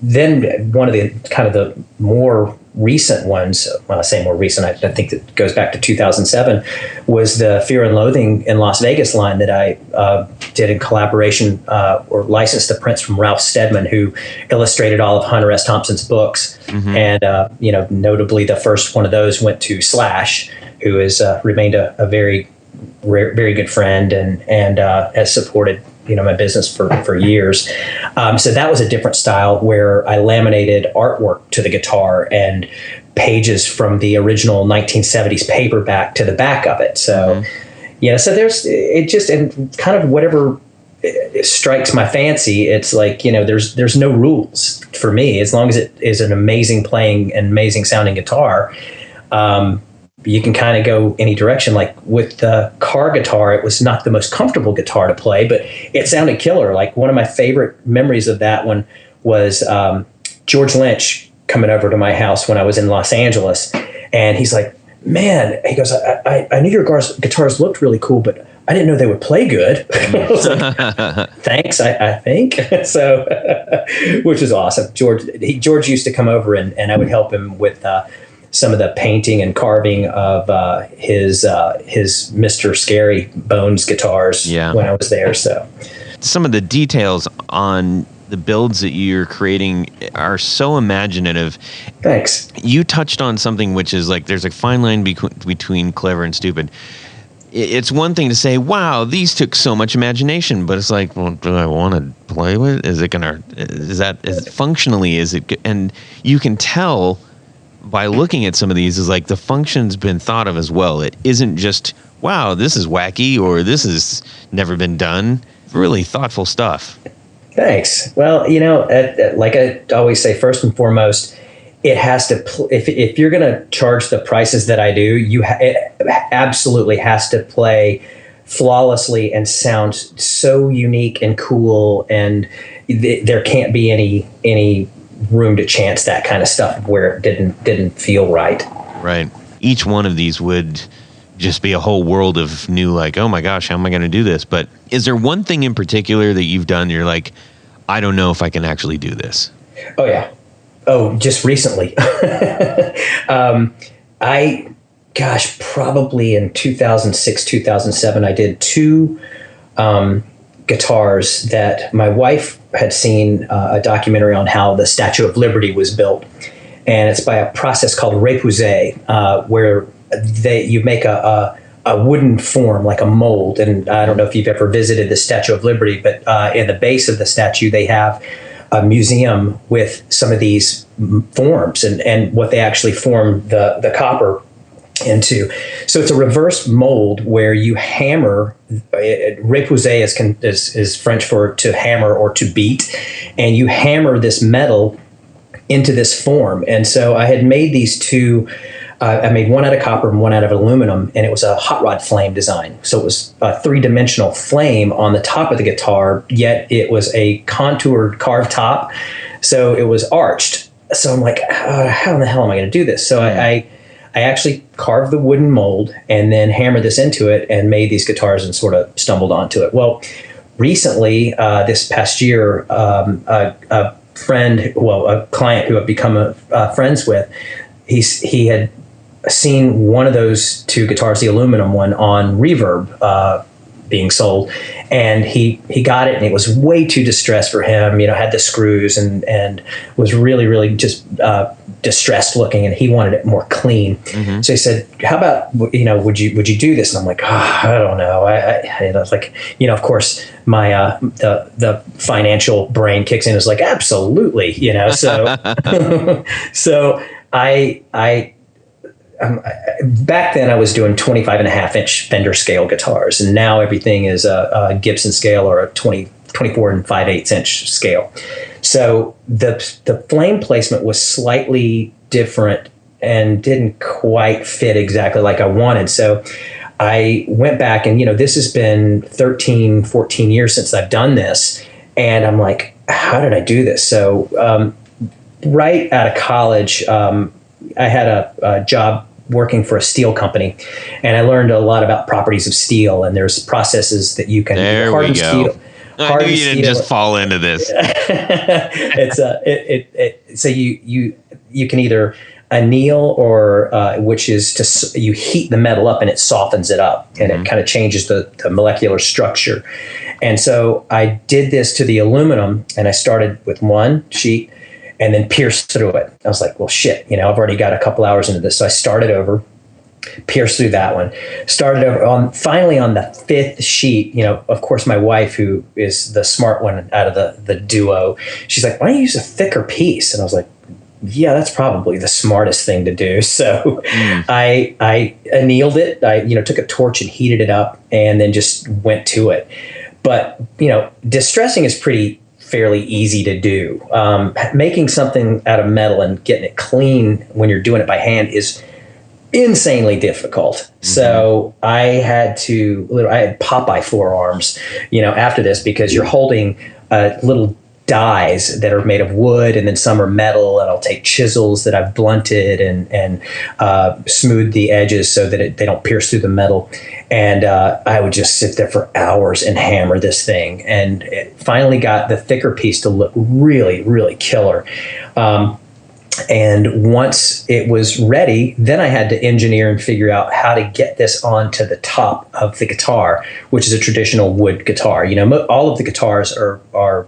then one of the kind of the more recent ones, when I say more recent, I think it goes back to 2007, was the Fear and Loathing in Las Vegas line that I did in collaboration or licensed the prints from Ralph Steadman, who illustrated all of Hunter S. Thompson's books. And, notably the first one of those went to Slash, who has remained a very, very good friend and has supported my business for years. So that was a different style where I laminated artwork to the guitar and pages from the original 1970s paperback to the back of it. So, so there's it just, and kind of whatever strikes my fancy. It's like, there's no rules for me, as long as it is an amazing playing and amazing sounding guitar. You can kind of go any direction. Like with the car guitar, it was not the most comfortable guitar to play, but it sounded killer. Like one of my favorite memories of that one was George Lynch coming over to my house when I was in Los Angeles. And he's like, man, he goes, I knew your guitars looked really cool, but I didn't know they would play good. I was like, thanks, I think. So, which is awesome. George used to come over and I would help him with some of the painting and carving of his Mr. Scary Bones guitars when I was there. So some of the details on the builds that you're creating are so imaginative. Thanks. You touched on something which is like there's a fine line between clever and stupid. it's one thing to say, wow, these took so much imagination, but it's like, well, do I want to play with it? Is it functionally, and you can tell by looking at some of these is like the function's been thought of as well. It isn't just, wow, this is wacky or this has never been done. Really thoughtful stuff. Thanks. Well, like I always say, first and foremost, it has to, if you're going to charge the prices that I do, it absolutely has to play flawlessly and sound so unique and cool. And there can't be any room to chance that kind of stuff where it didn't feel right. Right. Each one of these would just be a whole world of new, like, oh my gosh, how am I going to do this? But is there one thing in particular that you've done you're like, I don't know if I can actually do this? Oh, yeah. Oh, just recently. Probably in 2006, 2007, I did two guitars that my wife had seen a documentary on how the Statue of Liberty was built. And it's by a process called repoussé, where you make a wooden form, like a mold. And I don't know if you've ever visited the Statue of Liberty, but in the base of the statue, they have a museum with some of these forms and what they actually form the copper into. So it's a reverse mold where you hammer. Repoussé is French for to hammer or to beat, and you hammer this metal into this form. And so I had made these two. I made one out of copper and one out of aluminum, and it was a hot rod flame design. So it was a three-dimensional flame on the top of the guitar, yet it was a contoured carved top. So it was arched. So I'm like, how in the hell am I going to do this? So I actually carved the wooden mold and then hammered this into it and made these guitars and sort of stumbled onto it. Well, recently, this past year, a client who I've become friends with, he had seen one of those two guitars, the aluminum one, on Reverb being sold, and he got it, and it was way too distressed for him. Had the screws and was really just distressed looking, and he wanted it more clean. Mm-hmm. So he said, "How about would you do this?" And I'm like, I don't know. I was like, of course, my the financial brain kicks in. Is like, absolutely, So so I. Back then I was doing 25.5-inch Fender scale guitars, and now everything is a Gibson scale or a 24 5/8 scale. So the flame placement was slightly different and didn't quite fit exactly like I wanted. So I went back, and this has been 13, 14 years since I've done this, and I'm like, how did I do this? So right out of college, I had a job working for a steel company, and I learned a lot about properties of steel, and there's processes that you can harden steel. I knew you didn't just fall into this. So you can either anneal or which is you heat the metal up and it softens it up, and it kind of changes the molecular structure. And so I did this to the aluminum, and I started with one sheet and then pierced through it. I was like, well, shit, I've already got a couple hours into this. So I started over, pierced through that one, started over finally on the fifth sheet. Of course, my wife, who is the smart one out of the duo, she's like, why don't you use a thicker piece? And I was like, yeah, that's probably the smartest thing to do. So I annealed it. I took a torch and heated it up, and then just went to it. But distressing is fairly easy to do. Making something out of metal and getting it clean when you're doing it by hand is insanely difficult. Mm-hmm. So I had Popeye forearms, after this, because you're holding little dies that are made of wood, and then some are metal, and I'll take chisels that I've blunted and smooth the edges so that they don't pierce through the metal. And I would just sit there for hours and hammer this thing, and it finally got the thicker piece to look really, really killer. And once it was ready, then I had to engineer and figure out how to get this onto the top of the guitar, which is a traditional wood guitar. All of the guitars are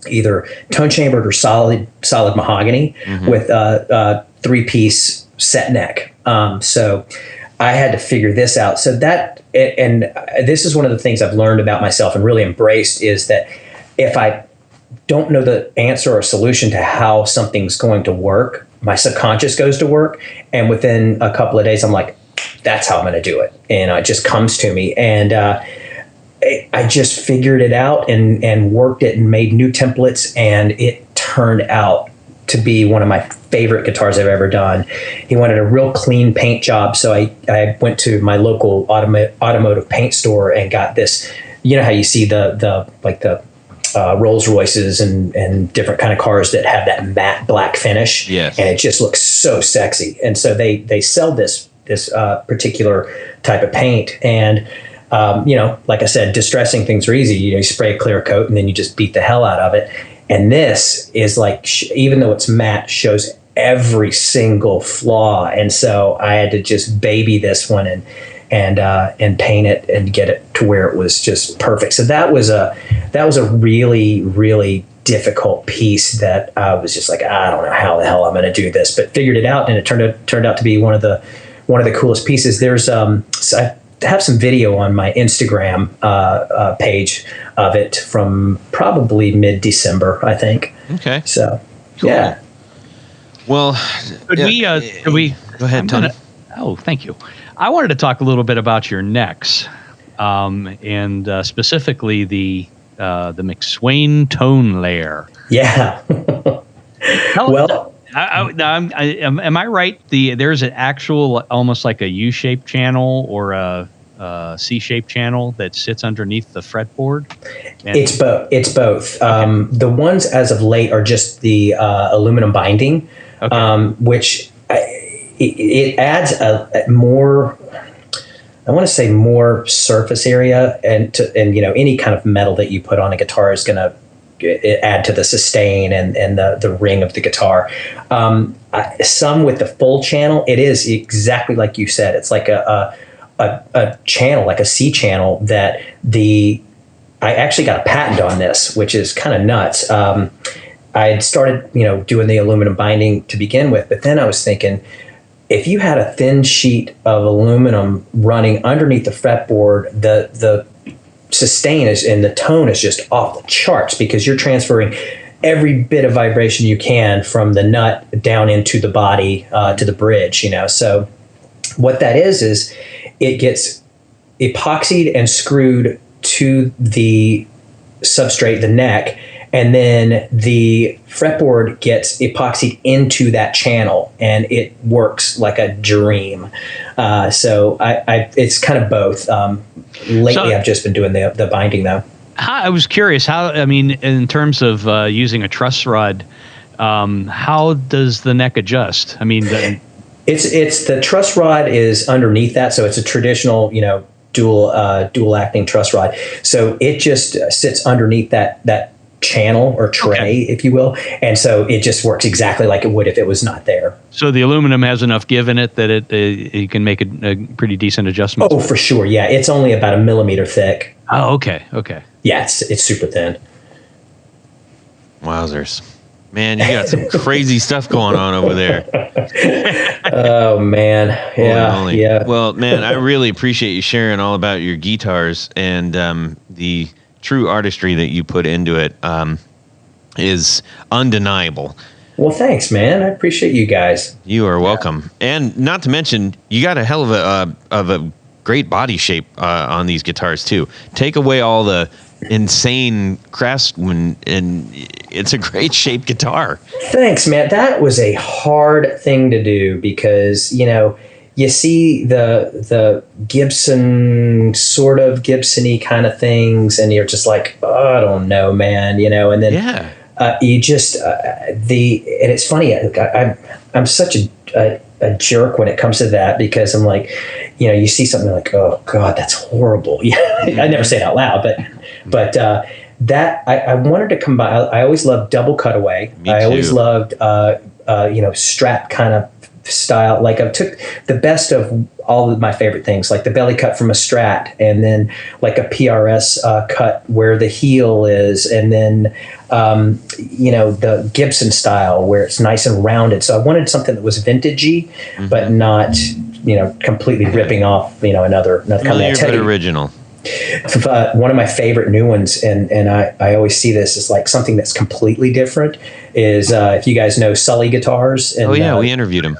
either tone chambered or solid mahogany with a three-piece set neck. So I had to figure this out. So this is one of the things I've learned about myself and really embraced, is that if I don't know the answer or solution to how something's going to work, my subconscious goes to work. And within a couple of days, I'm like, that's how I'm going to do it. And it just comes to me. And I just figured it out and worked it and made new templates. And it turned out to be one of my favorite guitars I've ever done. He wanted a real clean paint job. So I went to my local automotive paint store and got this, you know how you see the Rolls Royces and different kind of cars that have that matte black finish. Yes. And it just looks so sexy. And so they sell this particular type of paint. And, like I said, distressing things are easy. You spray a clear coat and then you just beat the hell out of it. And this is like, even though it's matte, shows every single flaw. And so I had to just baby this one and paint it and get it to where it was just perfect. So that was a really, really difficult piece that I was just like, I don't know how the hell I'm going to do this, but figured it out, and it turned out to be one of the coolest pieces. There's so I have some video on my Instagram page of it from probably mid-December, I think. Okay. So cool. Yeah. Well, Could we go ahead, Tony. Oh, thank you. I wanted to talk a little bit about your necks, and specifically the McSwain tone layer. Yeah. Well, am I right? There's an actual, almost like a U-shaped channel or a C-shaped channel that sits underneath the fretboard. And it's both. Okay. The ones as of late are just the aluminum binding, okay. Which it adds a more, I want to say, more surface area, and any kind of metal that you put on a guitar is going to add to the sustain and the ring of the guitar. Some with the full channel, it is exactly like you said. It's like a channel, like a C channel that I actually got a patent on this, which is kind of nuts. I had started, doing the aluminum binding to begin with, but then I was thinking, if you had a thin sheet of aluminum running underneath the fretboard, the sustain and the tone is just off the charts, because you're transferring every bit of vibration you can from the nut down into the body to the bridge. So what that is it gets epoxied and screwed to the substrate, the neck, and then the fretboard gets epoxied into that channel, and it works like a dream. So it's kind of both. Lately, I've just been doing the binding, though. I was curious in terms of using a truss rod, how does the neck adjust? It's the truss rod is underneath that, so it's a traditional, dual acting truss rod. So it just sits underneath that channel or tray, okay, if you will, and so it just works exactly like it would if it was not there. So the aluminum has enough give in it that it can make a pretty decent adjustment. Oh, for sure, yeah. It's only about 1 millimeter thick. Oh, okay. Yeah, it's super thin. Wowzers. Man, you got some crazy stuff going on over there. Oh, man. Yeah. Well, man, I really appreciate you sharing all about your guitars, and the true artistry that you put into it is undeniable. Well, thanks, man. I appreciate you guys. You are welcome. And not to mention, you got a hell of a great body shape on these guitars, too. Take away all the insane craftsman, and it's a great shaped guitar. Thanks, man. That was a hard thing to do, because you see the Gibson, sort of Gibson-y kind of things, and you're just like, oh, I don't know, man, and then you just and it's funny, I'm such a jerk when it comes to that, because I'm like, you see something like, oh God, that's horrible. I never say it out loud, but that I wanted to combine. I always loved double cutaway. I always loved strap kind of style. Like, I took the best of all of my favorite things, like the belly cut from a Strat, and then like a PRS cut where the heel is, and then the Gibson style where it's nice and rounded. So I wanted something that was vintagey, but not completely ripping off, another company. Familiar but original. One of my favorite new ones, and I always see this as like something that's completely different, is if you guys know Sully Guitars. And, we interviewed him.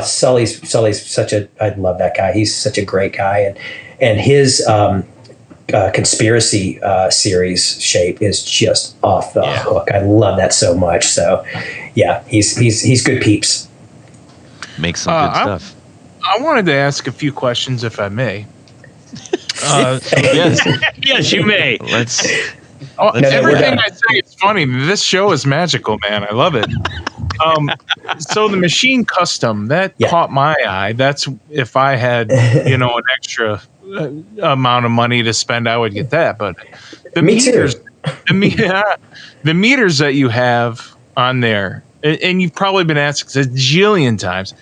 Sully's I love that guy. He's such a great guy, and his conspiracy series shape is just off the hook. I love that so much. So yeah, he's good peeps. Makes some good stuff. I wanted to ask a few questions, if I may. Yes, yes, you may. Let's everything I say is funny. This show is magical, man. I love it. So the machine custom that caught my eye. That's if I had an extra amount of money to spend, I would get that. But the meters, the meters that you have on there, and you've probably been asked a jillion times.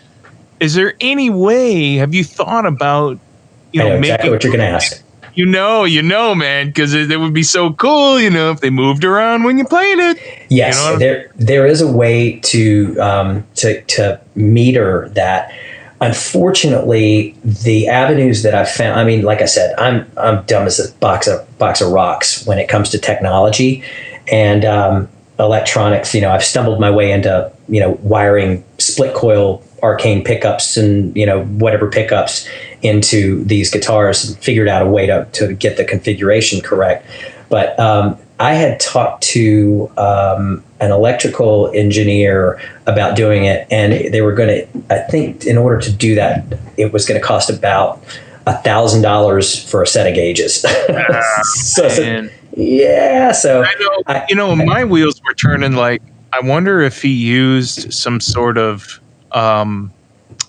Is there any way? Have you thought about? I know exactly what you're going to ask. You know, man, because it would be so cool, if they moved around when you played it. Yes, there is a way to meter that. Unfortunately, the avenues that I've found. I mean, like I said, I'm dumb as a box of rocks when it comes to technology and electronics. I've stumbled my way into wiring split coil arcane pickups and whatever pickups into these guitars and figured out a way to get the configuration correct. But I had talked to an electrical engineer about doing it, and they were going to, I think in order to do that, it was going to cost about $1,000 for a set of gauges. So I know, my wheels were turning like, I wonder if he used some sort of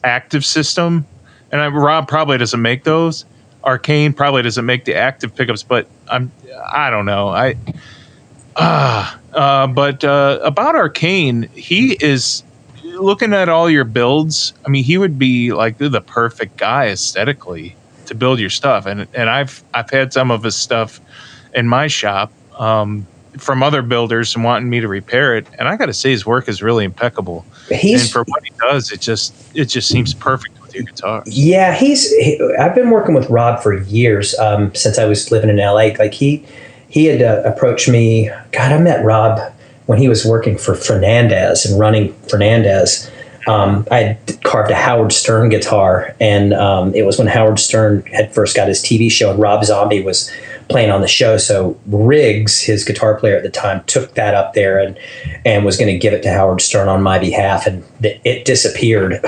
active system. And Rob probably doesn't make those. Arcane probably doesn't make the active pickups, but I don't know. But about Arcane, he is looking at all your builds. I mean, he would be like the perfect guy aesthetically to build your stuff. And I've had some of his stuff in my shop from other builders and wanting me to repair it. And I got to say, his work is really impeccable. And for what he does, it just seems perfect with your guitar. Yeah, I've been working with Rob for years, since I was living in LA. Like he had approached me. God, I met Rob when he was working for Fernandez and running Fernandez. I had carved a Howard Stern guitar, and it was when Howard Stern had first got his TV show, and Rob Zombie was playing on the show. So Riggs, his guitar player at the time, took that up there and was going to give it to Howard Stern on my behalf, and it disappeared.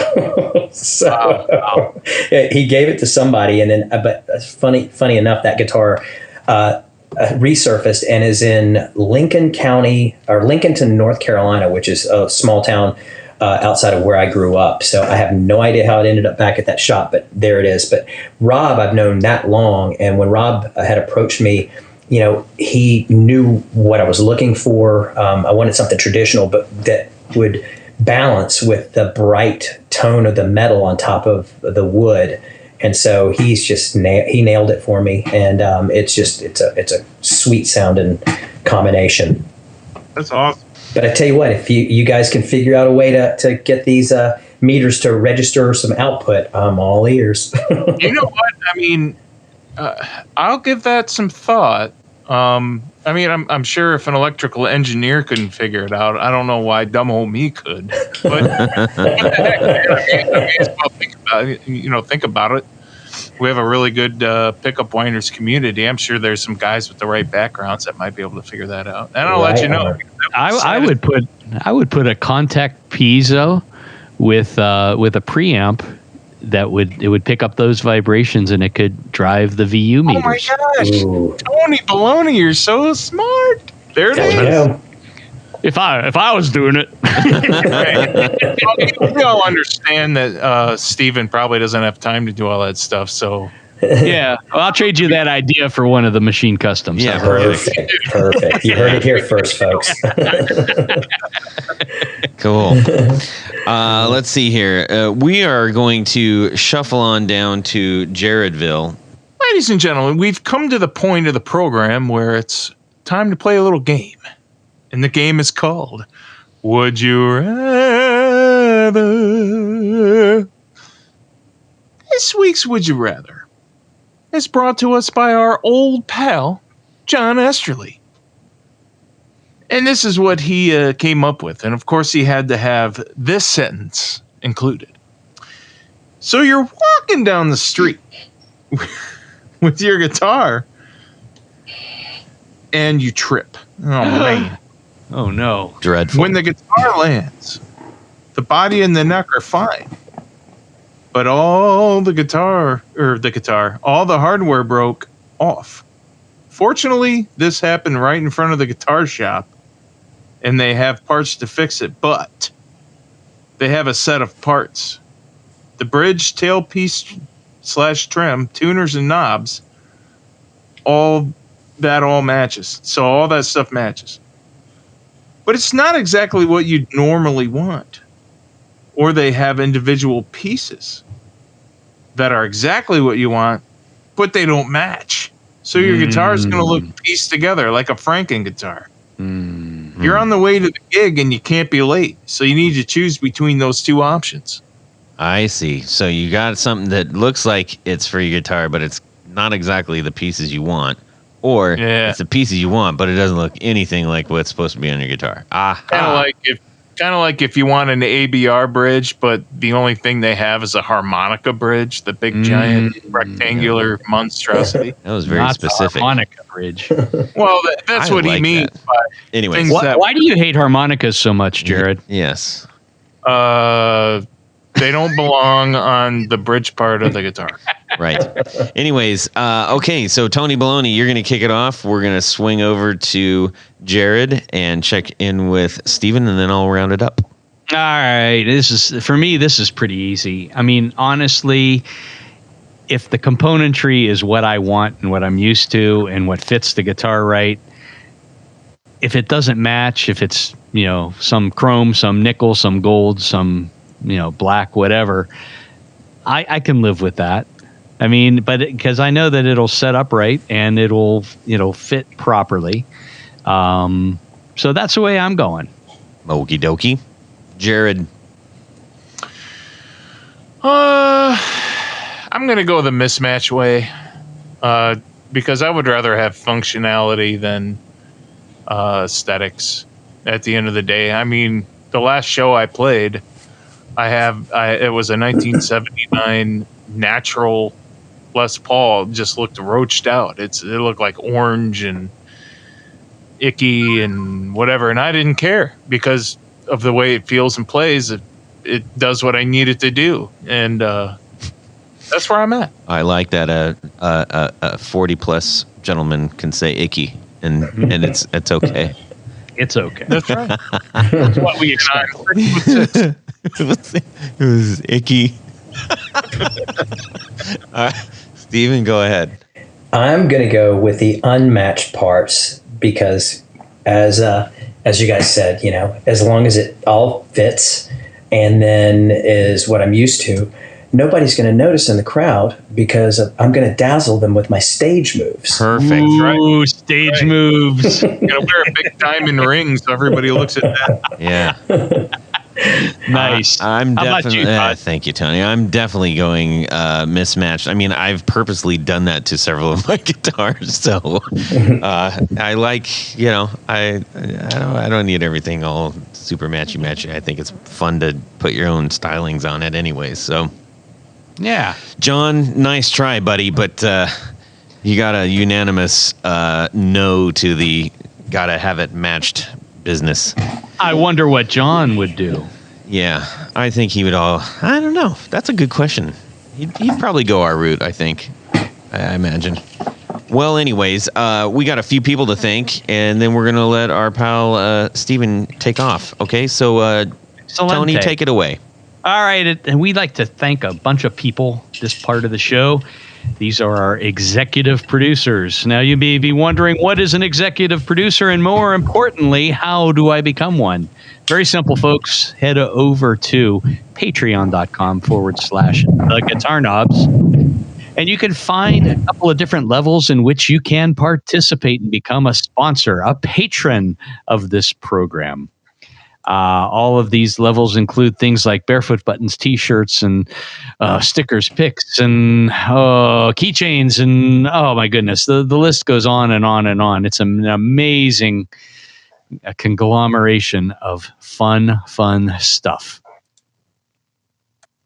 So he gave it to somebody, and then but funny enough, that guitar resurfaced and is in Lincoln County, or Lincolnton, North Carolina, which is a small town outside of where I grew up. So I have no idea how it ended up back at that shop, but there it is. But Rob, I've known that long. And when Rob had approached me, he knew what I was looking for. I wanted something traditional, but that would balance with the bright tone of the metal on top of the wood. And so he's just he nailed it for me. And it's a sweet sounding combination. That's awesome. But I tell you what, if you guys can figure out a way to get these meters to register some output, I'm all ears. You know what? I mean, I'll give that some thought. I mean, I'm sure if an electrical engineer couldn't figure it out, I don't know why dumb old me could. But think about it. We have a really good pickup winders community. I'm sure there's some guys with the right backgrounds that might be able to figure that out. And I'll let you know. I would put a contact piezo with a preamp that would pick up those vibrations, and it could drive the VU meters. Oh my gosh, Ooh. Tony Baloney, you're so smart. There it is. If I was doing it. We all understand that Stephen probably doesn't have time to do all that stuff, so yeah, well, I'll trade you that idea for one of the machine customs. Yeah, perfect. You heard it here first, folks. Cool. Let's see here. We are going to shuffle on down to Jaredville. Ladies and gentlemen, we've come to the point of the program where it's time to play a little game. And the game is called Would You Rather? This week's Would You Rather is brought to us by our old pal, John Esterly. And this is what he came up with. And of course, he had to have this sentence included. So you're walking down the street with your guitar and you trip. Oh, man. Oh, no. Dreadful. When the guitar lands, the body and the neck are fine. But all the hardware broke off. Fortunately, this happened right in front of the guitar shop, and they have parts to fix it, but they have a set of parts. The bridge, tailpiece / trim, tuners, and knobs, all matches. So all that stuff matches. But it's not exactly what you'd normally want. Or they have individual pieces that are exactly what you want, but they don't match. So your guitar is going to look pieced together like a Franken guitar. You're on the way to the gig and you can't be late. So you need to choose between those two options. I see. So you got something that looks like it's for your guitar, but it's not exactly the pieces you want. Or it's the pieces you want, but it doesn't look anything like what's supposed to be on your guitar. Kind of like if you want an ABR bridge, but the only thing they have is a harmonica bridge, the big giant rectangular monstrosity. That was very Not specific. The harmonica bridge. Well, that's what he means. Anyway, Why do you hate harmonicas so much, Jared? Yes. They don't belong on the bridge part of the guitar. Right. Anyways, okay, so Tony Baloney, you're going to kick it off. We're going to swing over to Jared and check in with Stephen, and then I'll round it up. All right. This is pretty easy. I mean, honestly, if the componentry is what I want and what I'm used to and what fits the guitar right, if it doesn't match, if it's, some chrome, some nickel, some gold, some, black, whatever, I can live with that. I mean, but because I know that it'll set up right and it'll fit properly. So that's the way I'm going. Okie dokie. Jared. I'm going to go the mismatch way because I would rather have functionality than aesthetics at the end of the day. I mean, the last show I played, it was a 1979 natural Les Paul, just looked roached out. It looked like orange and icky and whatever, and I didn't care because of the way it feels and plays. It does what I need it to do, and that's where I'm at. I like that a 40-plus gentleman can say icky, and it's okay. It's okay. That's right. That's what we expect. It was icky. Steven, go ahead. I'm going to go with the unmatched parts because, as you guys said, as long as it all fits and then is what I'm used to, nobody's going to notice in the crowd because I'm going to dazzle them with my stage moves. Perfect. Ooh, right. Stage moves. Wear a big diamond ring so everybody looks at that. Yeah. Nice. I'm How about definitely. you, Todd? Thank you, Tony. I'm definitely going mismatched. I mean, I've purposely done that to several of my guitars. So I like, I don't need everything all super matchy. I think it's fun to put your own stylings on it, anyways. So Yeah. John, nice try, buddy, but you got a unanimous no to the gotta have it matched business. I wonder what John would do. Yeah, I think he would I don't know. That's a good question. He'd probably go our route, I think. I imagine. Well, anyways, we got a few people to thank, and then we're going to let our pal Stephen take off. Okay, so Tony, take it away. All right, and we'd like to thank a bunch of people this part of the show. These are our executive producers. Now, you may be wondering, what is an executive producer? And more importantly, how do I become one? Very simple, folks. Head over to patreon.com/theguitarknobs. And you can find a couple of different levels in which you can participate and become a sponsor, a patron of this program. All of these levels include things like barefoot buttons, T-shirts, and stickers, picks, and keychains, and oh my goodness, the list goes on and on and on. It's an amazing conglomeration of fun stuff.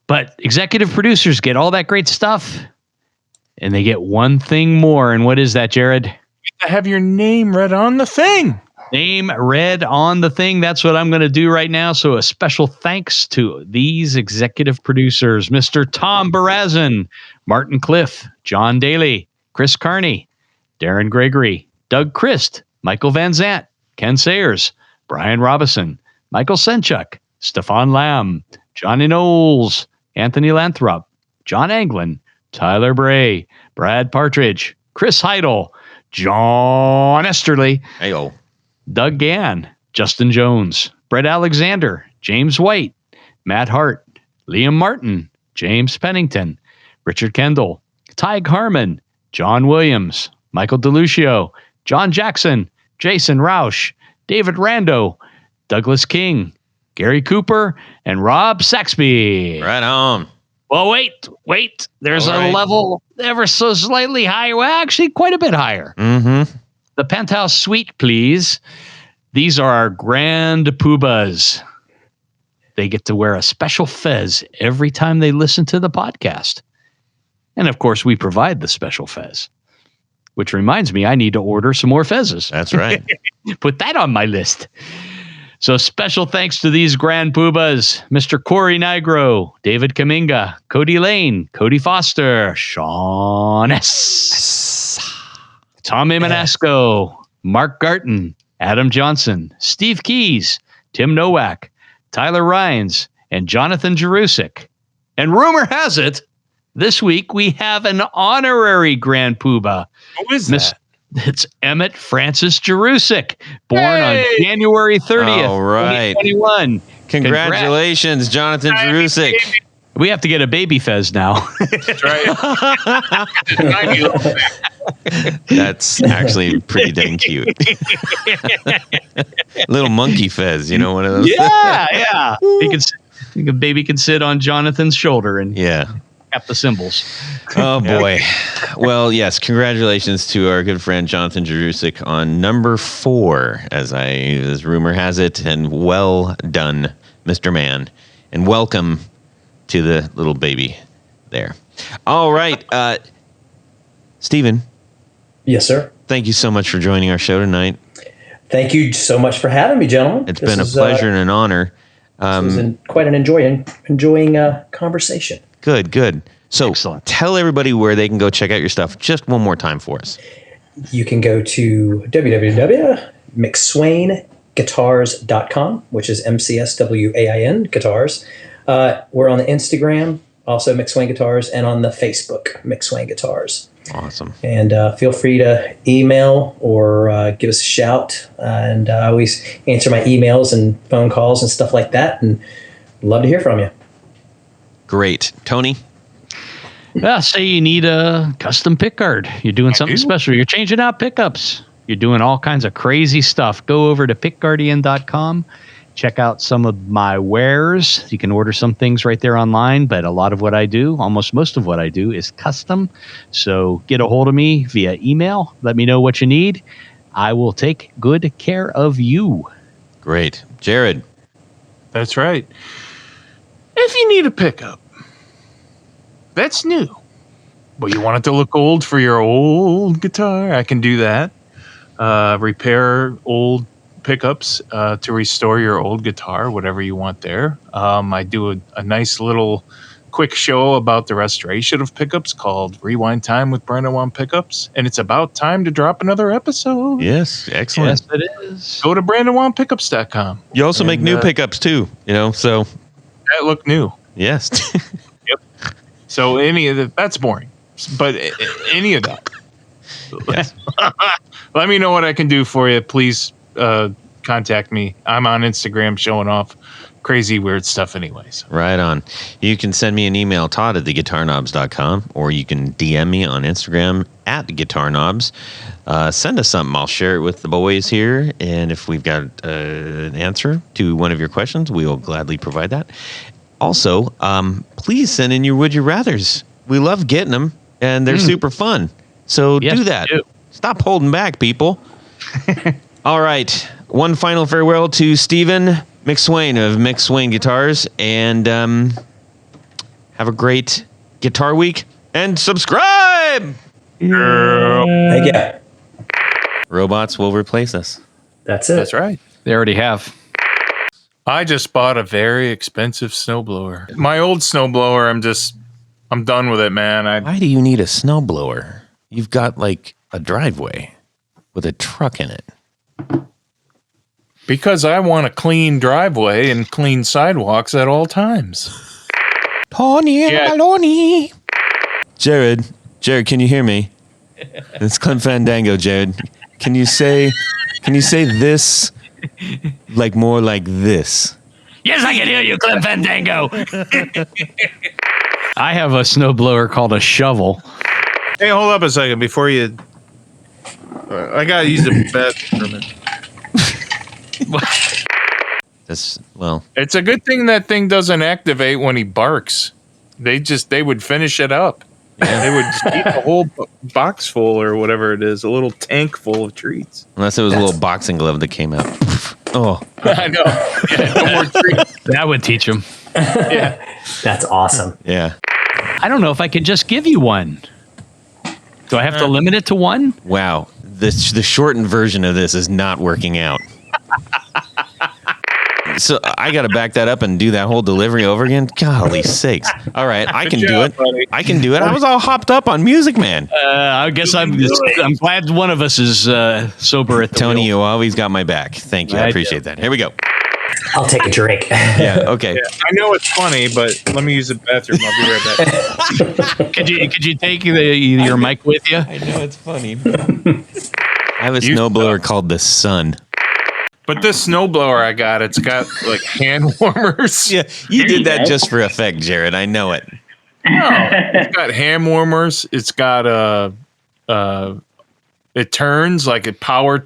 But executive producers get all that great stuff, and they get one thing more. And what is that, Jared? To have your name read on the thing. Name read on the thing. That's what I'm going to do right now. So a special thanks to these executive producers, Mr. Tom Barazin, Martin Cliff, John Daly, Chris Carney, Darren Gregory, Doug Christ, Michael Van Zant, Ken Sayers, Brian Robison, Michael Senchuk, Stefan Lamb, Johnny Knowles, Anthony Lathrop, John Anglin, Tyler Bray, Brad Partridge, Chris Heidel, John Esterly, Hey-o. Doug Gann, Justin Jones, Brett Alexander, James White, Matt Hart, Liam Martin, James Pennington, Richard Kendall, Tig Harmon, John Williams, Michael DeLucio, John Jackson, Jason Roush, David Rando, Douglas King, Gary Cooper, and Rob Saxby. Right on. Well, wait. There's All a right. level ever so slightly higher. Well, actually, quite a bit higher. Mm-hmm. The Penthouse Suite, please. These are our grand poobahs. They get to wear a special fez every time they listen to the podcast. And of course, we provide the special fez, which reminds me, I need to order some more fezzes. That's right. Put that on my list. So special thanks to these grand poobahs, Mr. Corey Nigro, David Kaminga, Cody Lane, Cody Foster, Sean S., Tommy Manasco, Mark Garton, Adam Johnson, Steve Keys, Tim Nowak, Tyler Rhines, and Jonathan Jerusik. And rumor has it, this week we have an honorary grand poobah. Who is that? It's Emmett Francis Jerusik, born on January 30th, All right. 2021. Congratulations, Jonathan Jerusik. We have to get a baby fez now. That's right. That's actually pretty dang cute. Little monkey fez, one of those. Yeah. The baby can sit on Jonathan's shoulder and Yeah. tap the cymbals. Oh boy. Well, yes. Congratulations to our good friend Jonathan Jerusik on number 4, as rumor has it, and well done, Mr. Man, and welcome to the little baby there. All right, Stephen. Yes, sir. Thank you so much for joining our show tonight. Thank you so much for having me, gentlemen. It's been a pleasure and an honor. This was quite an enjoying conversation. Good. So Excellent. Tell everybody where they can go check out your stuff just one more time for us. You can go to www.McSwainGuitars.com, which is MCSWAIN Guitars. We're on the Instagram, also McSwain Guitars, and on the Facebook, McSwain Guitars. Awesome. And feel free to email or give us a shout. And I always answer my emails and phone calls and stuff like that. And love to hear from you. Great. Tony? Well, say you need a custom pickguard. You're doing something special. You're changing out pickups. You're doing all kinds of crazy stuff. Go over to pickguardian.com. Check out some of my wares. You can order some things right there online, but a lot of what I do, almost most of what I do, is custom. So get a hold of me via email. Let me know what you need. I will take good care of you. Great. Jared? That's right. If you need a pickup that's new, but you want it to look old for your old guitar, I can do that. Repair old pickups to restore your old guitar, whatever you want there. I do a nice little quick show about the restoration of pickups called Rewind Time with Brandon Wan Pickups, and it's about time to drop another episode. Yes. Excellent. Yes, it is. Go to BrandonWanPickups.com. You also make new pickups too, so. That look new. Yes. Yep. So any of that's boring, but any of that. Yes. Let me know what I can do for you. Please contact me. I'm on Instagram showing off crazy weird stuff anyways. Right on. You can send me an email, Todd at theguitarknobs.com, or you can DM me on Instagram at guitarknobs. Send us something. I'll share it with the boys here. And if we've got an answer to one of your questions, we will gladly provide that. Also, please send in your Would You Rathers. We love getting them, and they're super fun. So do that. Stop holding back, people. All right. One final farewell to Stephan McSwain of McSwain Guitars, and have a great guitar week, and subscribe! Thank you. Robots will replace us. That's it. That's right. They already have. I just bought a very expensive snowblower. My old snowblower, I'm done with it, man. Why do you need a snowblower? You've got like a driveway with a truck in it. Because I want a clean driveway and clean sidewalks at all times. Tony and Maloney. Jared, can you hear me? It's Clem Fandango, Jared. Can you say this like more like this? Yes, I can hear you, Clem Fandango. I have a snowblower called a shovel. Hey, hold up a second before you. I gotta use the bathroom. It's a good thing that thing doesn't activate when he barks. They would finish it up. Yeah. They would just eat the whole box full or whatever it is, a little tank full of treats. Unless it was a little boxing glove that came out. Oh, I know. Yeah, no more treats. That would teach him. Yeah, that's awesome. Yeah. I don't know if I could just give you one. Do I have to limit it to one? Wow. The shortened version of this is not working out. So I got to back that up and do that whole delivery over again. Golly sakes! All right, I can do it. Buddy. I can do it. I was all hopped up on Music Man. I guess I'm glad one of us is sober at the Tony, wheel. you always got my back. Thank you. I appreciate that. Here we go. I'll take a drink. Yeah. Okay. Yeah, I know it's funny, but let me use the bathroom. I'll be right back. Could you take your mic with you? I know it's funny. I have a snowblower called the Sun. But this snowblower I got, it's got like hand warmers. Yeah, you did that just for effect, Jared. I know it. No, it's got hand warmers. It's got it turns like a power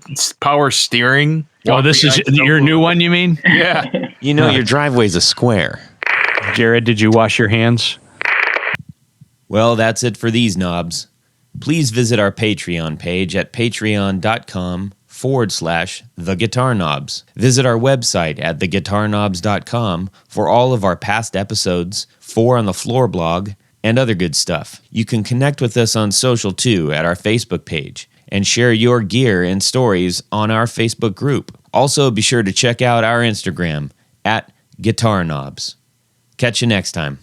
steering. Oh, this is your new one, you mean? Yeah. You know your driveway's a square. Jared, did you wash your hands? Well, that's it for these knobs. Please visit our Patreon page at patreon.com/theguitarknobs. Visit our website at theguitarknobs.com for all of our past episodes, 4 on the Floor blog, and other good stuff. You can connect with us on social too at our Facebook page and share your gear and stories on our Facebook group. Also, be sure to check out our Instagram at Guitar Knobs. Catch you next time.